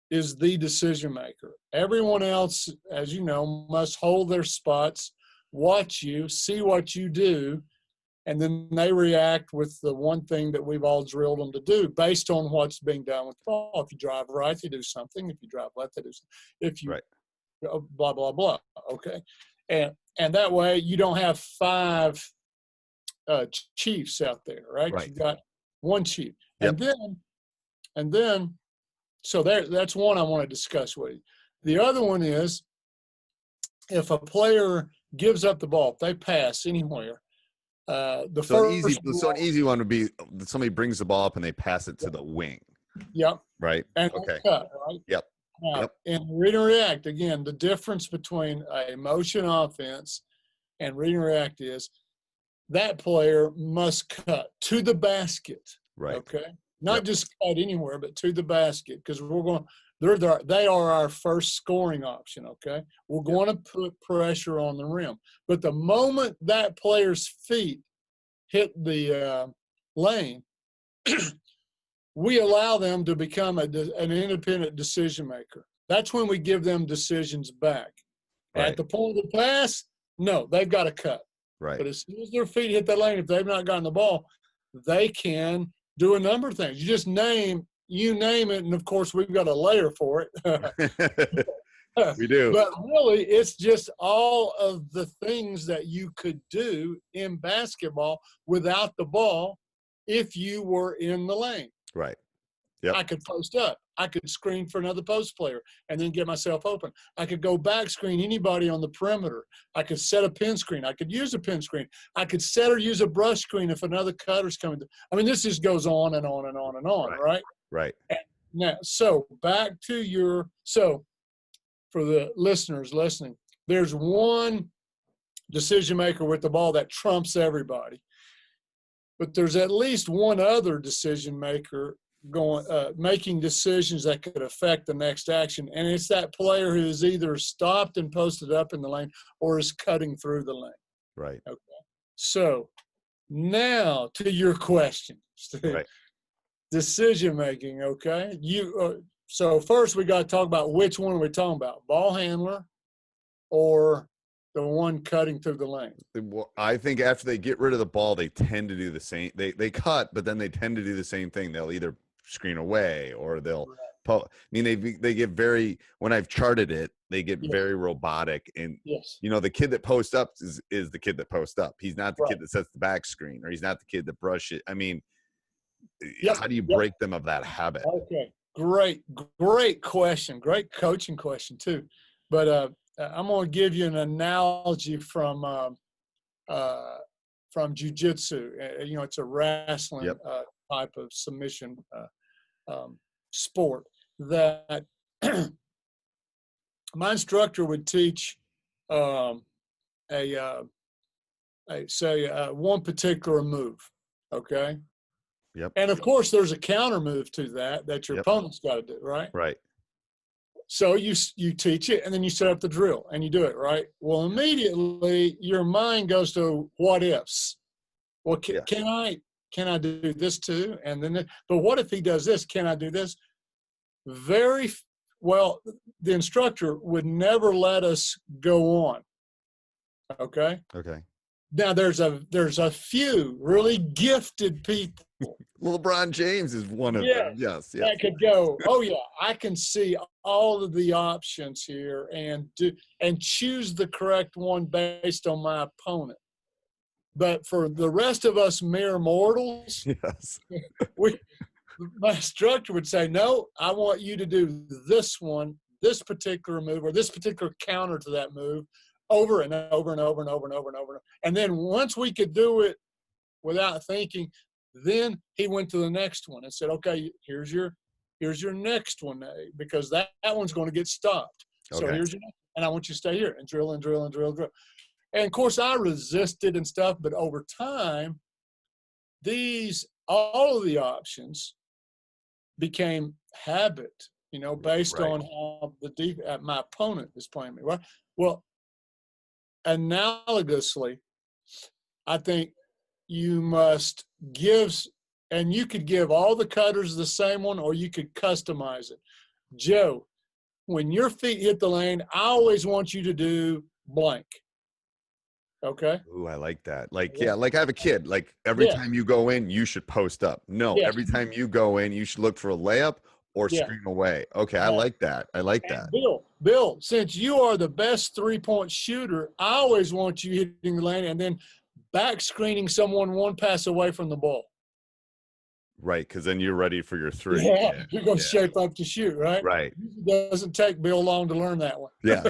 [SPEAKER 2] is the decision maker. Everyone else, as you know, must hold their spots, watch you, see what you do, and then they react with the one thing that we've all drilled them to do based on what's being done with the ball. If you drive right, they do something. If you drive left, they do something. If you blah, blah, blah. Okay. And that way you don't have 5 chiefs out there, right? You've got one chief. And then so that's one I want to discuss with you. The other one is, if a player gives up the ball, if they pass anywhere, an easy one would be somebody brings the ball up and they pass it to the wing. Yep. Right. And cut, right?
[SPEAKER 3] Yep.
[SPEAKER 2] Now, in read and react, again, the difference between a motion offense and read and react is that player must cut to the basket.
[SPEAKER 3] Right.
[SPEAKER 2] Okay. Not just cut anywhere, but to the basket, because they are our first scoring option. Okay. We're going to put pressure on the rim, but the moment that player's feet hit the lane, we allow them to become an independent decision maker. That's when we give them decisions back. At the point of the pass, no, they've got to cut.
[SPEAKER 3] Right.
[SPEAKER 2] But as soon as their feet hit the lane, if they've not gotten the ball, they can do a number of things. You name it, and of course we've got a layer for it.
[SPEAKER 3] We do.
[SPEAKER 2] But really, it's just all of the things that you could do in basketball without the ball if you were in the lane.
[SPEAKER 3] Right. Yep.
[SPEAKER 2] I could post up. I could screen for another post player and then get myself open. I could go back screen anybody on the perimeter. I could set a pin screen. I could use a pin screen. I could set or use a brush screen if another cutter's coming. I mean, this just goes on and on and on and on, right?
[SPEAKER 3] Right.
[SPEAKER 2] Now, so back to for the listeners listening, there's one decision maker with the ball that trumps everybody. But there's at least one other decision maker making decisions that could affect the next action, and it's that player who is either stopped and posted up in the lane or is cutting through the lane.
[SPEAKER 3] Right.
[SPEAKER 2] Okay. So now to your question, Steve.
[SPEAKER 3] Right.
[SPEAKER 2] decision making. Okay, so first we got to talk about which one we're talking about: ball handler or the one cutting through the lane.
[SPEAKER 3] Well, I think after they get rid of the ball, they tend to do the same. They cut, but then they tend to do the same thing. They'll either screen away or they'll. I mean, they get very. When I've charted it, they get very robotic. And the kid that posts up is the kid that posts up. He's not the kid that sets the back screen, or he's not the kid that brushes it. I mean, how do you break them of that habit?
[SPEAKER 2] Okay, great question. Great coaching question too. But I'm going to give you an analogy from jiu-jitsu. It's a wrestling type of submission sport that my instructor would teach one particular move. Okay.
[SPEAKER 3] Yep.
[SPEAKER 2] And of course, there's a counter move to that your opponent's got to do, right?
[SPEAKER 3] Right.
[SPEAKER 2] So you teach it, and then you set up the drill, and you do it, right? Well, immediately your mind goes to what ifs. Well, can I do this too? And then, but what if he does this? Can I do this? Very well. The instructor would never let us go on. Okay.
[SPEAKER 3] Okay.
[SPEAKER 2] Now there's a few really gifted people.
[SPEAKER 3] LeBron James is one of them. Yes.
[SPEAKER 2] That could go, oh yeah, I can see all of the options here and choose the correct one based on my opponent. But for the rest of us mere mortals, my instructor would say, no, I want you to do this one, this particular move, or this particular counter to that move over and over and over and over and over and over. And then once we could do it without thinking, then he went to the next one and said, okay, here's your next one, because that one's going to get stopped. So here's your next, and I want you to stay here and drill and drill and drill and drill. And of course I resisted and stuff, but over time, all of the options became habit, based on how my opponent is playing me, right? Well, analogously, I think you must give, and you could give all the cutters the same one, or you could customize it. Joe, when your feet hit the lane, I always want you to do blank. Okay.
[SPEAKER 3] Ooh, I like that. Like I have a kid. Like every time you go in, you should post up. No, every time you go in, you should look for a layup or screen away. Okay, I like that. And
[SPEAKER 2] Bill, since you are the best three-point shooter, I always want you hitting the lane and then back screening someone one pass away from the ball.
[SPEAKER 3] Right, because then you're ready for your three.
[SPEAKER 2] You're going to shape up to shoot, right?
[SPEAKER 3] Right.
[SPEAKER 2] It doesn't take Bill long to learn that one.
[SPEAKER 3] Yeah.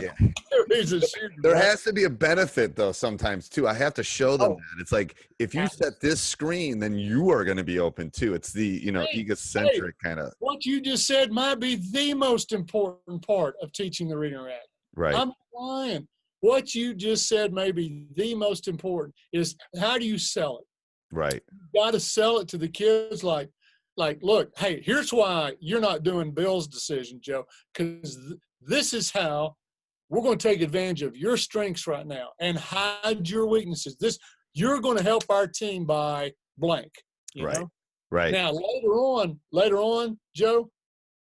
[SPEAKER 2] He's a shooter.
[SPEAKER 3] There has to be a benefit, though, sometimes, too. I have to show them that. It's like, if you set this screen, then you are going to be open, too. It's the, egocentric kind of.
[SPEAKER 2] What you just said might be the most important part of teaching the read and react.
[SPEAKER 3] Right.
[SPEAKER 2] I'm lying. What you just said may be the most important is how do you sell it?
[SPEAKER 3] Right.
[SPEAKER 2] You got to sell it to the kids like, look, hey, here's why you're not doing Bill's decision, Joe, because this is how we're going to take advantage of your strengths right now and hide your weaknesses. You're going to help our team by blank. You know?
[SPEAKER 3] Right.
[SPEAKER 2] Now, later on, Joe,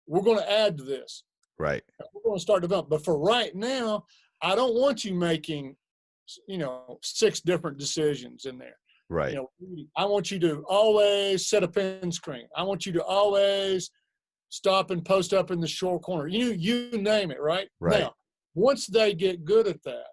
[SPEAKER 2] we're going to add to this.
[SPEAKER 3] Right.
[SPEAKER 2] We're going to start developing. But for right now, I don't want you making, 6 different decisions in there.
[SPEAKER 3] Right.
[SPEAKER 2] I want you to always set a pin screen. I want you to always stop and post up in the short corner. You name it, right?
[SPEAKER 3] Right.
[SPEAKER 2] Now, once they get good at that,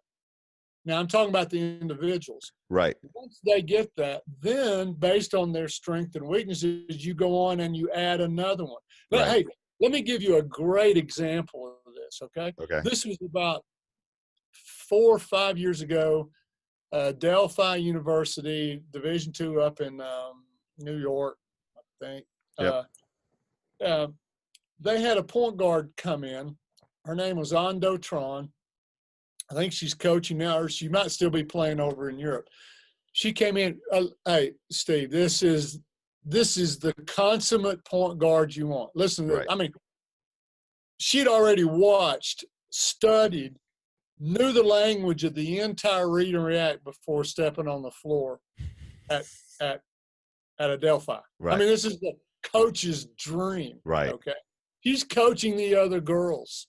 [SPEAKER 2] now I'm talking about the individuals.
[SPEAKER 3] Right.
[SPEAKER 2] Once they get that, then based on their strengths and weaknesses, you go on and you add another one. But hey, let me give you a great example of this, okay?
[SPEAKER 3] Okay.
[SPEAKER 2] This was about 4 or 5 years ago. Delphi University, Division II up in New York, I think.
[SPEAKER 3] Yep.
[SPEAKER 2] They had a point guard come in. Her name was Ando Tron. I think she's coaching now, or she might still be playing over in Europe. She came in. Hey, Steve, this is the consummate point guard you want. Listen to this. I mean, she'd already watched, studied, knew the language of the entire read and react before stepping on the floor at a Delphi.
[SPEAKER 3] Right.
[SPEAKER 2] I mean, this is coach's dream.
[SPEAKER 3] Right.
[SPEAKER 2] Okay. He's coaching the other girls,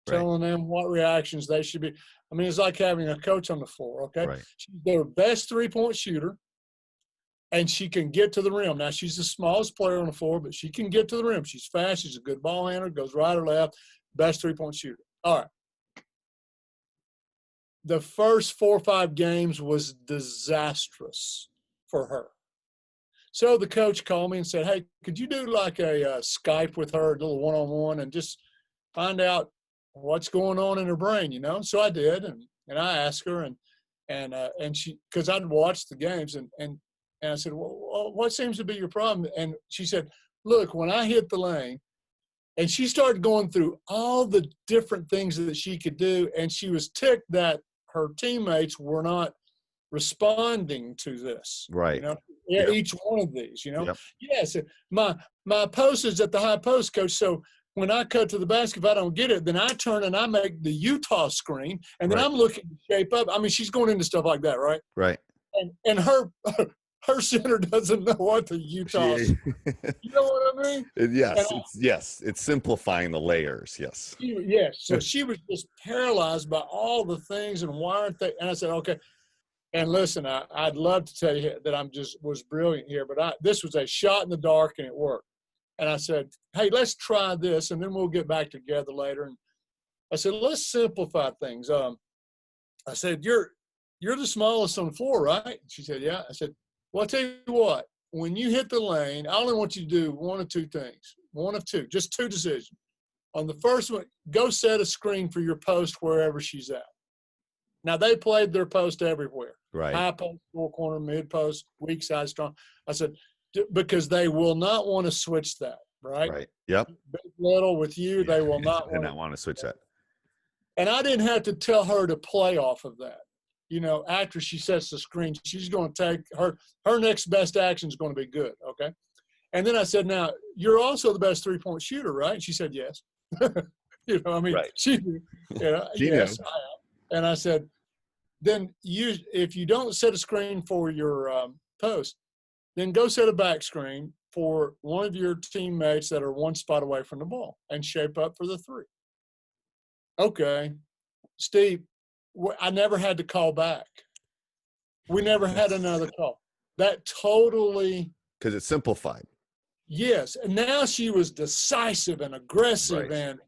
[SPEAKER 3] Right.
[SPEAKER 2] telling them what reactions they should be. I mean, it's like having a coach on the floor. Okay.
[SPEAKER 3] Right.
[SPEAKER 2] She's their best 3-point shooter, and she can get to the rim. Now, she's the smallest player on the floor, but she can get to the rim. She's fast. She's a good ball handler, goes right or left, best 3-point shooter. All right. The first 4 or 5 games was disastrous for her. So the coach called me and said, hey, could you do like a Skype with her, a little one-on-one, and just find out what's going on in her brain, you know? So I did, and I asked her, and she, because I'd watched the games, and I said, well, what seems to be your problem? And she said, look, when I hit the lane, and she started going through all the different things that she could do, and she was ticked that her teammates were not responding to this.
[SPEAKER 3] Right.
[SPEAKER 2] You know,
[SPEAKER 3] Yep.
[SPEAKER 2] each one of these, you know.
[SPEAKER 3] Yep.
[SPEAKER 2] Yes, my post is at the high post, coach. So when I cut to the basket, if I don't get it, then I turn and I make the Utah screen, and then
[SPEAKER 3] Right.
[SPEAKER 2] I'm looking to shape up. I mean, she's going into stuff like that, right?
[SPEAKER 3] Right.
[SPEAKER 2] And her center doesn't know what the Utah.
[SPEAKER 3] She-
[SPEAKER 2] You know what I mean?
[SPEAKER 3] Yes, it's simplifying the layers. Yes.
[SPEAKER 2] Yes. So she was just paralyzed by all the things, and why aren't they? And I said, okay. And listen, I'd love to tell you that was brilliant here, but this was a shot in the dark, and it worked. And I said, hey, let's try this, and then we'll get back together later. And I said, let's simplify things. I said, you're the smallest on the floor, right? And she said, yeah. I said, well, I'll tell you what, when you hit the lane, I only want you to do one of two things. One of two, just two decisions. On the first one, go set a screen for your post wherever she's at. Now, they played their post everywhere.
[SPEAKER 3] Right.
[SPEAKER 2] High post, four corner, mid post, weak side, strong. I said, because they will not want to switch that, right?
[SPEAKER 3] Right. Yep.
[SPEAKER 2] Big, little with you, they will not
[SPEAKER 3] And
[SPEAKER 2] want
[SPEAKER 3] I want to switch that.
[SPEAKER 2] And I didn't have to tell her to play off of that. You know, after she sets the screen, she's going to take her next best action is going to be good, okay? And then I said, now, you're also the best 3-point shooter, right? And she said, yes. You know, I mean,
[SPEAKER 3] Right.
[SPEAKER 2] she knew. You know,
[SPEAKER 3] She
[SPEAKER 2] yes,
[SPEAKER 3] knew.
[SPEAKER 2] I am. And I said, then if you don't set a screen for your post, then go set a back screen for one of your teammates that are one spot away from the ball and shape up for the three. Okay. Steve, I never had to call back. We never had another call. That totally.
[SPEAKER 3] Because it's simplified.
[SPEAKER 2] Yes. And now she was decisive and aggressive
[SPEAKER 3] Right.
[SPEAKER 2] and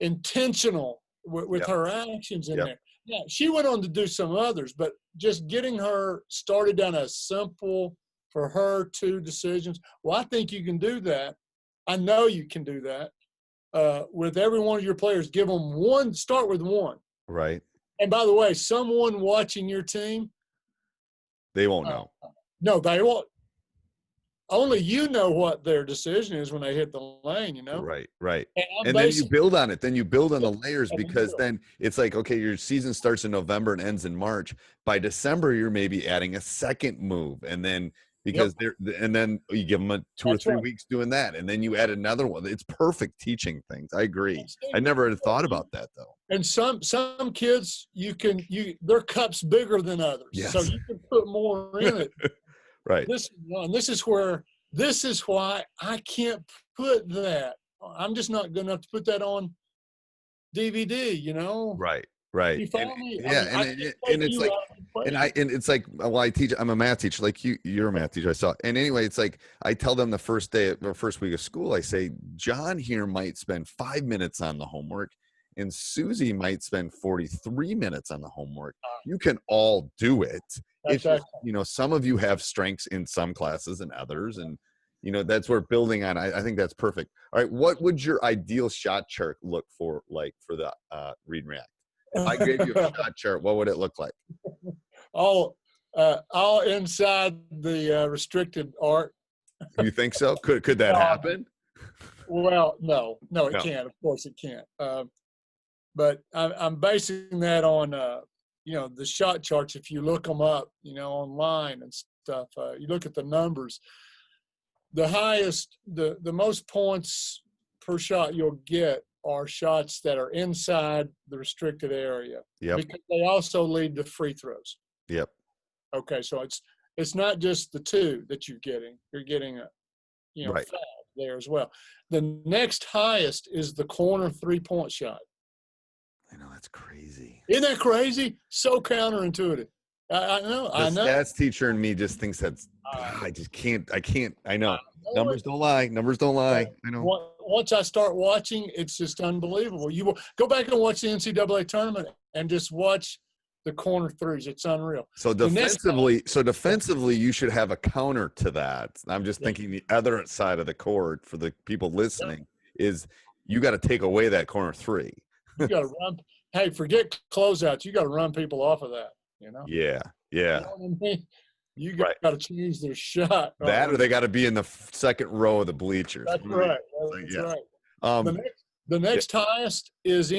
[SPEAKER 2] intentional with
[SPEAKER 3] Yep.
[SPEAKER 2] her actions in
[SPEAKER 3] Yep.
[SPEAKER 2] there. Yeah, she went on to do some others, but just getting her started down a simple, for her, 2 decisions. Well, I think you can do that. I know you can do that with every one of your players. Give them one, start with one.
[SPEAKER 3] Right.
[SPEAKER 2] And by the way, someone watching your team,
[SPEAKER 3] They won't know.
[SPEAKER 2] no, they won't. Only you know what their decision is when they hit the lane, you know?
[SPEAKER 3] Right. Right.
[SPEAKER 2] And
[SPEAKER 3] And then you build on it. Then you build on the layers,
[SPEAKER 2] And you
[SPEAKER 3] because
[SPEAKER 2] build.
[SPEAKER 3] then it's like, okay, your season starts in November and ends in March. By December, you're maybe adding a second move, and then because and then you give them 2 or
[SPEAKER 2] That's
[SPEAKER 3] 3
[SPEAKER 2] right.
[SPEAKER 3] weeks doing that, and then you add another one. It's perfect teaching things. I agree. I never had thought about that though.
[SPEAKER 2] And some kids, their cup's bigger than others,
[SPEAKER 3] Yes.
[SPEAKER 2] so you can put more in it.
[SPEAKER 3] Right.
[SPEAKER 2] This is why I can't put that. I'm just not good enough to put that on DVD. You know.
[SPEAKER 3] Right. Right.
[SPEAKER 2] You follow me?
[SPEAKER 3] Yeah. And it's like, and it's like, well, I teach, I'm a math teacher, like you're a math teacher, I saw. And anyway, it's like, I tell them the first day or first week of school, I say, John here might spend 5 minutes on the homework, and Susie might spend 43 minutes on the homework. You can all do it. It's just, you know, some of you have strengths in some classes and others. And, you know, that's where building on, I think that's perfect. All right. What would your ideal shot chart look for, like for the Read and React? If I gave you a shot chart, what would it look like?
[SPEAKER 2] all inside the restricted arc.
[SPEAKER 3] You think so? Could that happen?
[SPEAKER 2] Well, no, it
[SPEAKER 3] No.
[SPEAKER 2] can't. Of course, it can't. But I'm basing that on you know, the shot charts. If you look them up, you know, online and stuff, you look at the numbers. The highest, the most points per shot you'll get are shots that are inside the restricted area.
[SPEAKER 3] Yep.
[SPEAKER 2] Because they also lead to free throws.
[SPEAKER 3] Yep.
[SPEAKER 2] Okay, so it's not just the 2 that you're getting. You're getting a, you know,
[SPEAKER 3] Right.
[SPEAKER 2] foul. there as well. The next highest is the corner 3-point shot.
[SPEAKER 3] I know, that's crazy.
[SPEAKER 2] Isn't that crazy? So counterintuitive. I know.
[SPEAKER 3] The stats teacher in me just thinks that's, I just can't, I know. Numbers don't lie. Numbers don't lie. I know.
[SPEAKER 2] Once I start watching, it's just unbelievable. You will go back and watch the NCAA tournament and just watch the corner threes. It's unreal.
[SPEAKER 3] So defensively, you should have a counter to that. I'm just thinking the other side of the court for the people listening is you got to take away that corner three.
[SPEAKER 2] You got to run. Hey, forget closeouts. You got to run people off of that. You know.
[SPEAKER 3] Yeah.
[SPEAKER 2] You know what I mean? You got to change their shot.
[SPEAKER 3] That or they got to be in the second row of the bleachers.
[SPEAKER 2] That's right. That's right. The next highest is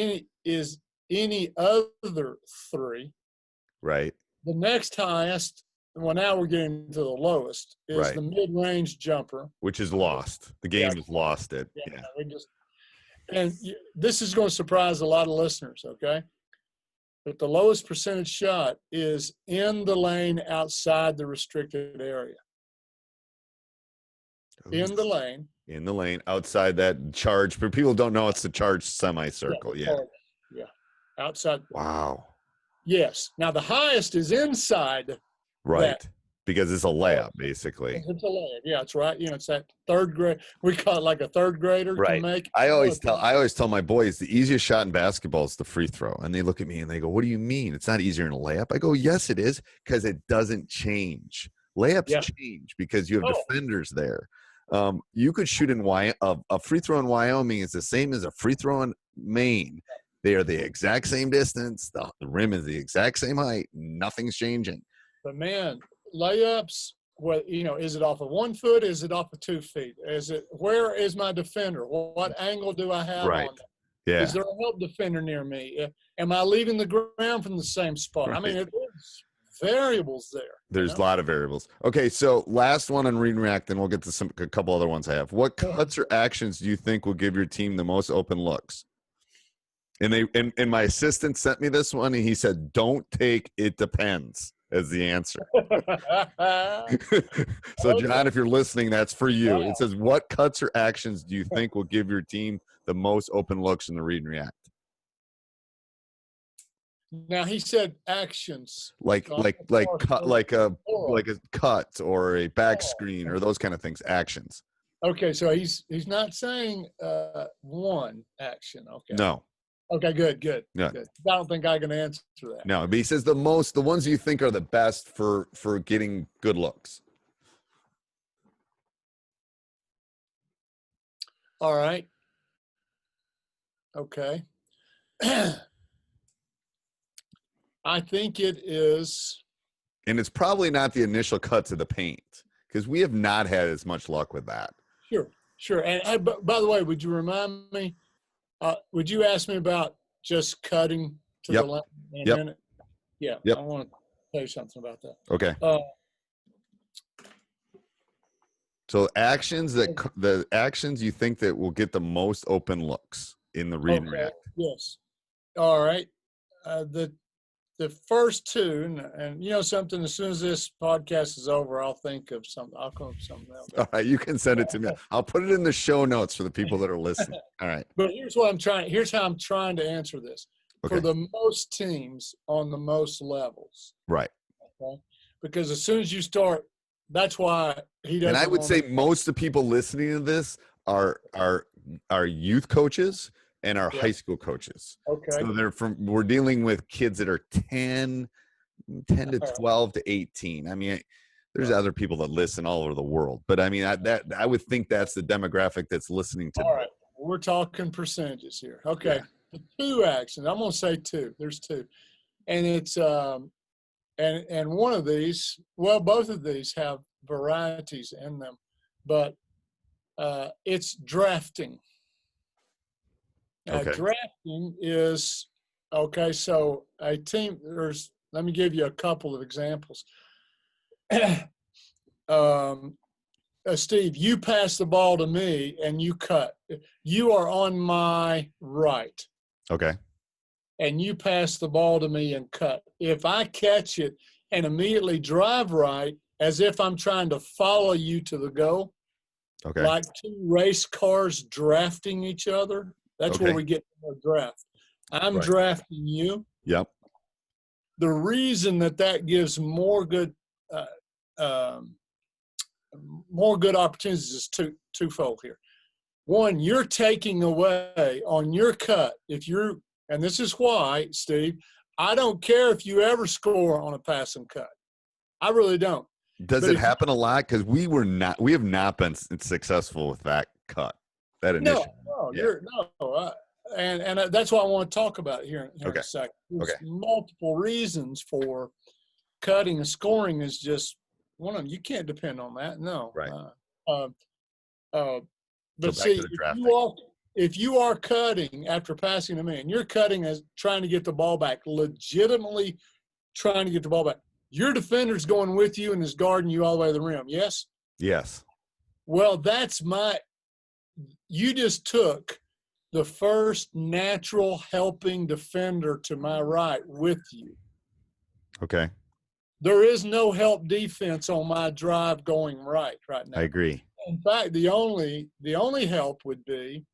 [SPEAKER 2] any other three.
[SPEAKER 3] Right.
[SPEAKER 2] The next highest, well, now we're getting to the lowest, is the mid-range jumper.
[SPEAKER 3] Which is lost. The game has lost it.
[SPEAKER 2] Yeah. And this is going to surprise a lot of listeners, okay? But the lowest percentage shot is in the lane outside the restricted area. In the lane,
[SPEAKER 3] outside that charge. But people don't know it's the charge semicircle. Yeah.
[SPEAKER 2] Outside.
[SPEAKER 3] Wow.
[SPEAKER 2] Yes. Now the highest is inside.
[SPEAKER 3] Right. Because it's a layup, basically.
[SPEAKER 2] It's a layup. Yeah, it's right. You know, it's that third grade. We call it like a third grader can make.
[SPEAKER 3] I always tell my boys the easiest shot in basketball is the free throw. And they look at me and they go, "What do you mean? It's not easier in a layup?" I go, "Yes, it is, because it doesn't change. Layups change because you have defenders there. You could shoot in a free throw in Wyoming is the same as a free throw in Maine. They are the exact same distance. The rim is the exact same height. Nothing's changing.
[SPEAKER 2] But man, layups, is it off of 1 foot? Is it off of 2 feet? Where is my defender? What angle do I have on that?
[SPEAKER 3] Yeah.
[SPEAKER 2] Is there a help defender near me? Am I leaving the ground from the same spot? I mean, there's variables there.
[SPEAKER 3] There's a lot of variables. Okay, so last one on Read and React, then we'll get to a couple other ones I have. What cuts or actions do you think will give your team the most open looks? And my assistant sent me this one, and he said, "Don't take it depends" as the answer. So, John, if you're listening, that's for you. It says, what cuts or actions do you think will give your team the most open looks in the Read and React?
[SPEAKER 2] Now he said actions,
[SPEAKER 3] like a cut or a back screen or those kind of things. Actions.
[SPEAKER 2] Okay, so he's not saying one action. Okay.
[SPEAKER 3] No.
[SPEAKER 2] Okay, good.
[SPEAKER 3] Yeah.
[SPEAKER 2] Good. I don't think I can answer that.
[SPEAKER 3] No, but he says the ones you think are the best for getting good looks.
[SPEAKER 2] All right. Okay. I think it is.
[SPEAKER 3] And it's probably not the initial cut to the paint because we have not had as much luck with that.
[SPEAKER 2] Sure. And by the way, would you remind me? Would you ask me about just cutting to the line in a minute? Yeah. I want to tell you something about that.
[SPEAKER 3] Okay. So the actions you think that will get the most open looks in the Read and React.
[SPEAKER 2] Yes. All right. The first two, and you know something, as soon as this podcast is over, I'll think of something. I'll come up with something else.
[SPEAKER 3] All right, you can send it to me. I'll put it in the show notes for the people that are listening. All right.
[SPEAKER 2] But here's how I'm trying to answer this. Okay. For the most teams on the most levels.
[SPEAKER 3] Right.
[SPEAKER 2] Okay. Because as soon as you start, that's why he doesn't.
[SPEAKER 3] And I would say most of the people listening to this are youth coaches and our high school coaches.
[SPEAKER 2] Okay.
[SPEAKER 3] So we're dealing with kids that are 10 to 12 to 18. I mean, there's other people that listen all over the world, but I mean, I would think that's the demographic that's listening to.
[SPEAKER 2] All right. We're talking percentages here. Okay. Yeah. The two actions, I'm going to say two. There's two. And it's, and one of these, well, both of these have varieties in them, but it's drafting. Drafting is, okay, so a team, let me give you a couple of examples. Steve, you pass the ball to me and you cut. You are on my right.
[SPEAKER 3] Okay.
[SPEAKER 2] And you pass the ball to me and cut. If I catch it and immediately drive right, as if I'm trying to follow you to the goal,
[SPEAKER 3] Okay.
[SPEAKER 2] like two race cars drafting each other. That's where
[SPEAKER 3] Okay.
[SPEAKER 2] we get to our draft. I'm
[SPEAKER 3] Right.
[SPEAKER 2] drafting you.
[SPEAKER 3] Yep.
[SPEAKER 2] The reason that gives more good opportunities is twofold here. One, you're taking away on your cut. And this is why, Steve, I don't care if you ever score on a pass and cut. I really don't.
[SPEAKER 3] Does
[SPEAKER 2] But
[SPEAKER 3] it happen a lot? Because we have not been successful with that cut, that initial.
[SPEAKER 2] And that's what I want to talk about here in
[SPEAKER 3] Okay.
[SPEAKER 2] a second. There's
[SPEAKER 3] Okay.
[SPEAKER 2] multiple reasons for cutting and scoring is just one of them. You can't depend on that. No.
[SPEAKER 3] Right.
[SPEAKER 2] But
[SPEAKER 3] back
[SPEAKER 2] see,
[SPEAKER 3] to the draft
[SPEAKER 2] if you are cutting after passing to me, and you're cutting as trying to get the ball back, legitimately trying to get the ball back, your defender's going with you and is guarding you all the way to the rim. Yes?
[SPEAKER 3] Yes.
[SPEAKER 2] Well, you just took the first natural helping defender to my right with you.
[SPEAKER 3] Okay.
[SPEAKER 2] There is no help defense on my drive going right now.
[SPEAKER 3] I agree.
[SPEAKER 2] In fact, the only help would be,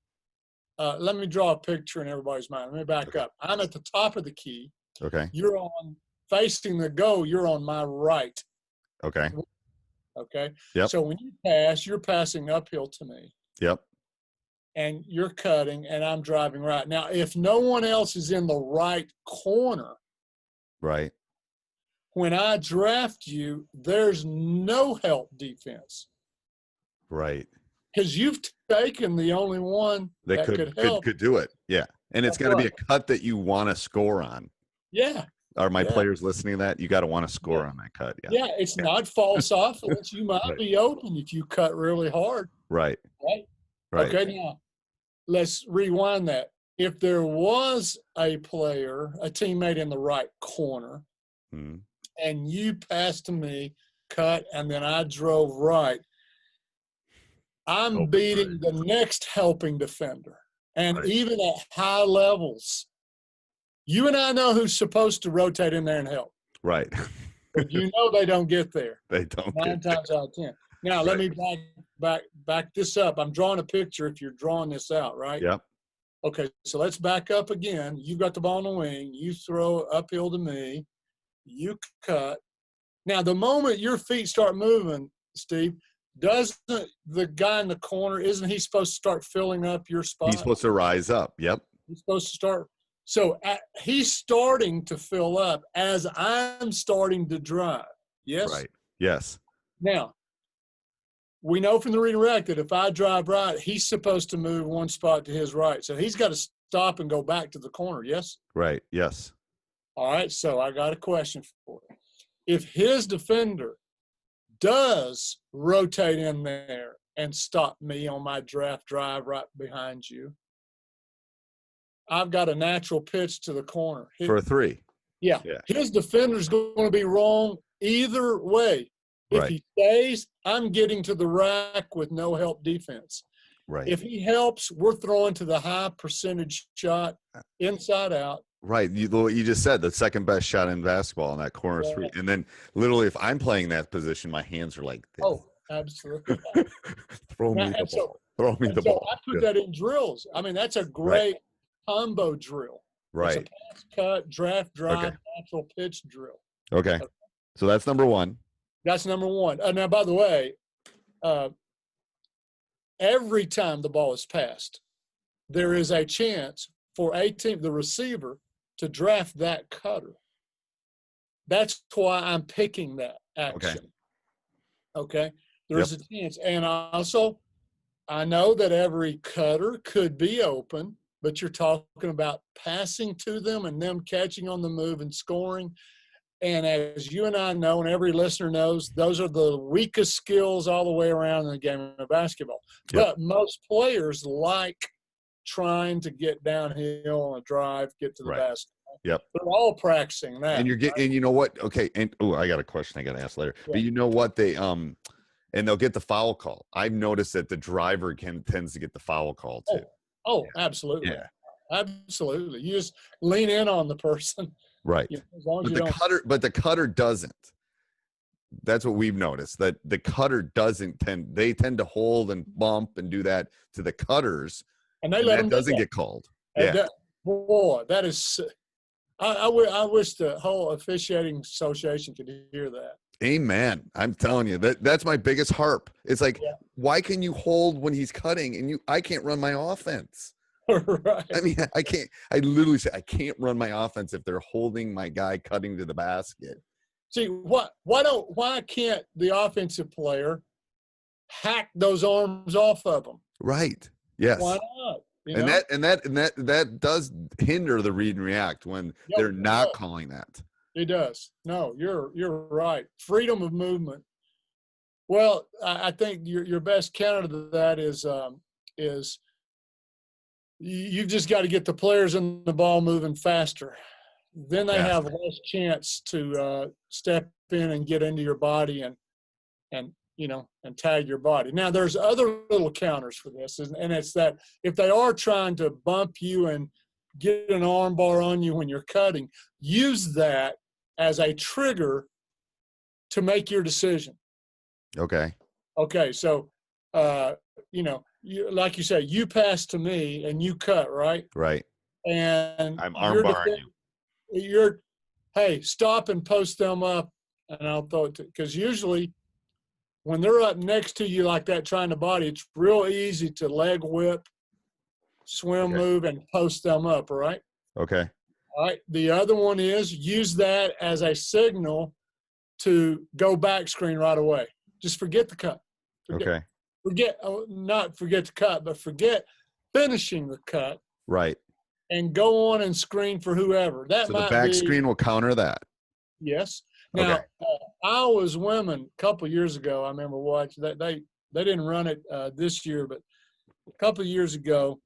[SPEAKER 2] let me draw a picture in everybody's mind. Let me back up. I'm at the top of the key.
[SPEAKER 3] Okay.
[SPEAKER 2] You're facing the goal. You're on my right.
[SPEAKER 3] Okay.
[SPEAKER 2] Okay.
[SPEAKER 3] Yep.
[SPEAKER 2] So when you pass, you're passing uphill to me.
[SPEAKER 3] Yep.
[SPEAKER 2] And you're cutting, and I'm driving right. Now, if no one else is in the right corner,
[SPEAKER 3] right,
[SPEAKER 2] when I draft you, there's no help defense.
[SPEAKER 3] Right.
[SPEAKER 2] Because you've taken the only one that could help.
[SPEAKER 3] Could do it. Yeah. And it's got to be a cut that you want to score on.
[SPEAKER 2] Yeah.
[SPEAKER 3] Are my players listening to that? You got to want to score on that cut. Yeah.
[SPEAKER 2] Yeah. It's not false offense. You might be open if you cut really hard.
[SPEAKER 3] Right.
[SPEAKER 2] Right.
[SPEAKER 3] Right.
[SPEAKER 2] Okay. Now, let's rewind that. If there was a teammate in the right corner, and you passed to me, cut, and then I drove right, I'm beating the next helping defender. And even at high levels, you and I know who's supposed to rotate in there and help.
[SPEAKER 3] Right.
[SPEAKER 2] But you know they don't get there.
[SPEAKER 3] They don't.
[SPEAKER 2] 9 times out of 10. Now, let me back this up. I'm drawing a picture if you're drawing this out, right?
[SPEAKER 3] Yep.
[SPEAKER 2] Okay, so let's back up again. You've got the ball on the wing. You throw uphill to me. You cut. Now, the moment your feet start moving, Steve, doesn't the guy in the corner, isn't he supposed to start filling up your spot?
[SPEAKER 3] He's supposed to rise up. Yep.
[SPEAKER 2] He's supposed to start. So he's starting to fill up as I'm starting to drive. Yes?
[SPEAKER 3] Right. Yes.
[SPEAKER 2] Now, we know from the redirect that if I drive right, he's supposed to move one spot to his right. So he's got to stop and go back to the corner. Yes?
[SPEAKER 3] Right. Yes.
[SPEAKER 2] All right. So I got a question for you. If his defender does rotate in there and stop me on my draft drive right behind you, I've got a natural pitch to the corner.
[SPEAKER 3] For a three.
[SPEAKER 2] Yeah. His defender's going to be wrong either way. If he stays, I'm getting to the rack with no help defense.
[SPEAKER 3] Right.
[SPEAKER 2] If he helps, we're throwing to the high percentage shot inside out.
[SPEAKER 3] Right. You just said the second best shot in basketball in that corner three. And then literally if I'm playing that position, my hands are like this.
[SPEAKER 2] Oh, absolutely.
[SPEAKER 3] Throw me the ball. Throw me the ball.
[SPEAKER 2] I put that in drills. I mean, that's a great combo drill.
[SPEAKER 3] Right.
[SPEAKER 2] It's a pass, cut, draft, drive, natural pitch drill.
[SPEAKER 3] Okay. So that's number one.
[SPEAKER 2] That's number one. Now, by the way, every time the ball is passed, there is a chance for a team, the receiver, to draft that cutter. That's why I'm picking that action. Okay? There's a chance. And also, I know that every cutter could be open, but you're talking about passing to them and them catching on the move and scoring. And as you and I know, and every listener knows, those are the weakest skills all the way around in the game of basketball. But most players like trying to get downhill on a drive, get to the basket.
[SPEAKER 3] Yep.
[SPEAKER 2] They're all practicing that.
[SPEAKER 3] And and you know what? Okay. And I got a question I got to ask later. But you know what? And they'll get the foul call. I've noticed that the driver tends to get the foul call too.
[SPEAKER 2] Oh, absolutely.
[SPEAKER 3] Yeah.
[SPEAKER 2] Absolutely. You just lean in on the person.
[SPEAKER 3] Right.
[SPEAKER 2] As long as
[SPEAKER 3] but the cutter doesn't. that's what we've noticed, that the cutter they tend to hold and bump and do that to the cutters,
[SPEAKER 2] and they
[SPEAKER 3] and
[SPEAKER 2] let
[SPEAKER 3] that
[SPEAKER 2] them
[SPEAKER 3] doesn't get called. Yeah.
[SPEAKER 2] Boy, that is. I wish the whole officiating association could hear that.
[SPEAKER 3] Amen. I'm telling you, that's my biggest harp. It's like,
[SPEAKER 2] Yeah.
[SPEAKER 3] why can you hold when he's cutting and I can't run my offense?
[SPEAKER 2] Right.
[SPEAKER 3] I mean, I literally say I can't run my offense if they're holding my guy cutting to the basket.
[SPEAKER 2] See, why can't the offensive player hack those arms off of them?
[SPEAKER 3] Right. Yes.
[SPEAKER 2] Why not?
[SPEAKER 3] And that does hinder the read and react when they're not calling that.
[SPEAKER 2] It does. No, you're right. Freedom of movement. Well, I think your best counter to that is you've just got to get the players and the ball moving faster. Then they have less chance to step in and get into your body and tag your body. Now, there's other little counters for this, and it's that if they are trying to bump you and get an arm bar on you when you're cutting, use that as a trigger to make your decision.
[SPEAKER 3] Okay.
[SPEAKER 2] Okay, so like you said, you pass to me and you cut, right?
[SPEAKER 3] Right.
[SPEAKER 2] And
[SPEAKER 3] I'm arm barring you.
[SPEAKER 2] Hey, stop and post them up, and I'll throw it because usually when they're up next to you like that trying to body, it's real easy to leg whip, swim move, and post them up, right?
[SPEAKER 3] Okay.
[SPEAKER 2] All right. The other one is use that as a signal to go back screen right away. Just forget the cut. Not forget the cut, but forget finishing the cut.
[SPEAKER 3] Right.
[SPEAKER 2] And go on and screen for whoever. That
[SPEAKER 3] so
[SPEAKER 2] might
[SPEAKER 3] the back
[SPEAKER 2] be,
[SPEAKER 3] screen will counter that.
[SPEAKER 2] Yes. Now, Iowa's women a couple of years ago, I remember watching that. They didn't run it this year, but a couple of years ago,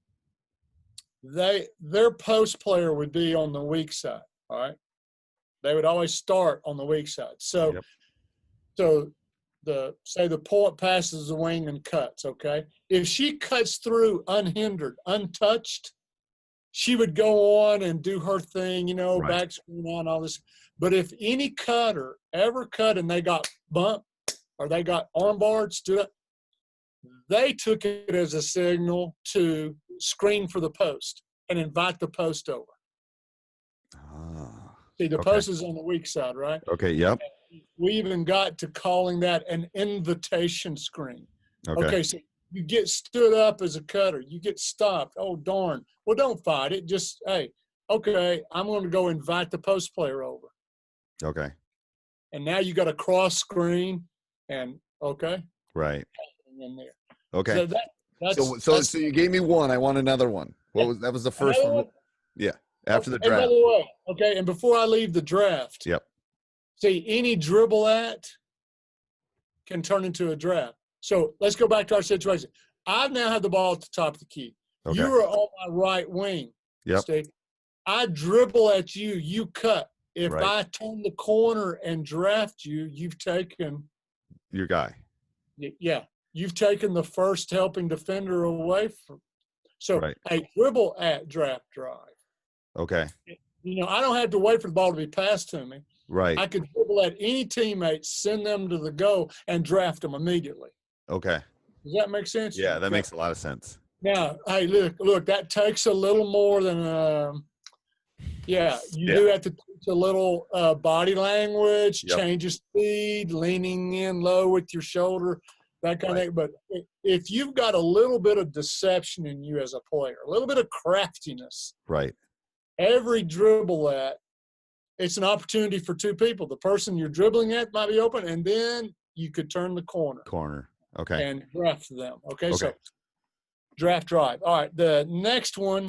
[SPEAKER 2] their post player would be on the weak side. All right. They would always start on the weak side. So, so the point passes the wing and cuts. Okay. If she cuts through unhindered, untouched, she would go on and do her thing, back screen on all this. But if any cutter ever cut and they got bumped or they got armbarred, stood up, they took it as a signal to screen for the post and invite the post over. See, the post is on the weak side, right?
[SPEAKER 3] Okay, yep.
[SPEAKER 2] And we even got to calling that an invitation screen. Okay, so you get stood up as a cutter. You get stopped. Oh, darn. Well, don't fight it. Just, hey, okay, I'm going to go invite the post player over.
[SPEAKER 3] Okay.
[SPEAKER 2] And now you got a cross screen and,
[SPEAKER 3] right.
[SPEAKER 2] In there.
[SPEAKER 3] Okay. So you gave me one. I want another one. That was the first one? Yeah, after the draft.
[SPEAKER 2] And by the way, and before I leave the draft.
[SPEAKER 3] Yep.
[SPEAKER 2] See, any dribble at can turn into a draft. So let's go back to our situation. I now have the ball at the top of the key. You are on my right wing.
[SPEAKER 3] Yep.
[SPEAKER 2] Steve. I dribble at you. You cut. If I turn the corner and draft you, you've taken
[SPEAKER 3] your guy.
[SPEAKER 2] Yeah. You've taken the first helping defender away from. So a dribble at draft drive.
[SPEAKER 3] Okay.
[SPEAKER 2] I don't have to wait for the ball to be passed to me.
[SPEAKER 3] Right.
[SPEAKER 2] I could dribble at any teammate, send them to the goal, and draft them immediately.
[SPEAKER 3] Okay.
[SPEAKER 2] Does that make sense?
[SPEAKER 3] Yeah, that makes a lot of sense.
[SPEAKER 2] Now, hey, look, that takes a little more than you do have to teach a little body language, change of speed, leaning in low with your shoulder, that kind of thing. But if you've got a little bit of deception in you as a player, a little bit of craftiness, every dribble at, it's an opportunity for two people. The person you're dribbling at might be open, and then you could turn the corner.
[SPEAKER 3] Okay.
[SPEAKER 2] And draft them. Okay. So draft drive. All right. The next one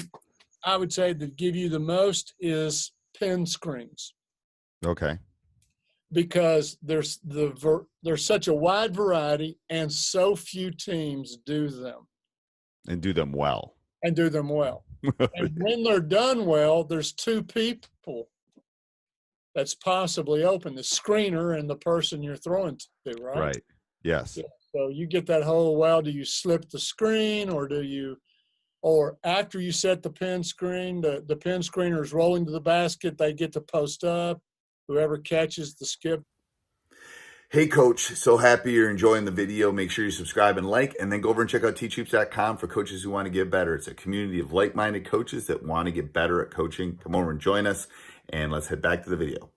[SPEAKER 2] I would say that give you the most is pin screens.
[SPEAKER 3] Okay.
[SPEAKER 2] Because there's such a wide variety and so few teams do them.
[SPEAKER 3] And do them well.
[SPEAKER 2] And when they're done well, there's two people that's possibly open, the screener and the person you're throwing to, right?
[SPEAKER 3] Right. Yes.
[SPEAKER 2] Yeah. So you get that whole, do you slip the screen or after you set the pin screen, the pin screener is rolling to the basket, they get to post up, whoever catches the skip.
[SPEAKER 1] Hey, Coach, so happy you're enjoying the video. Make sure you subscribe and like, and then go over and check out teachhoops.com for coaches who want to get better. It's a community of like-minded coaches that want to get better at coaching. Come over and join us, and let's head back to the video.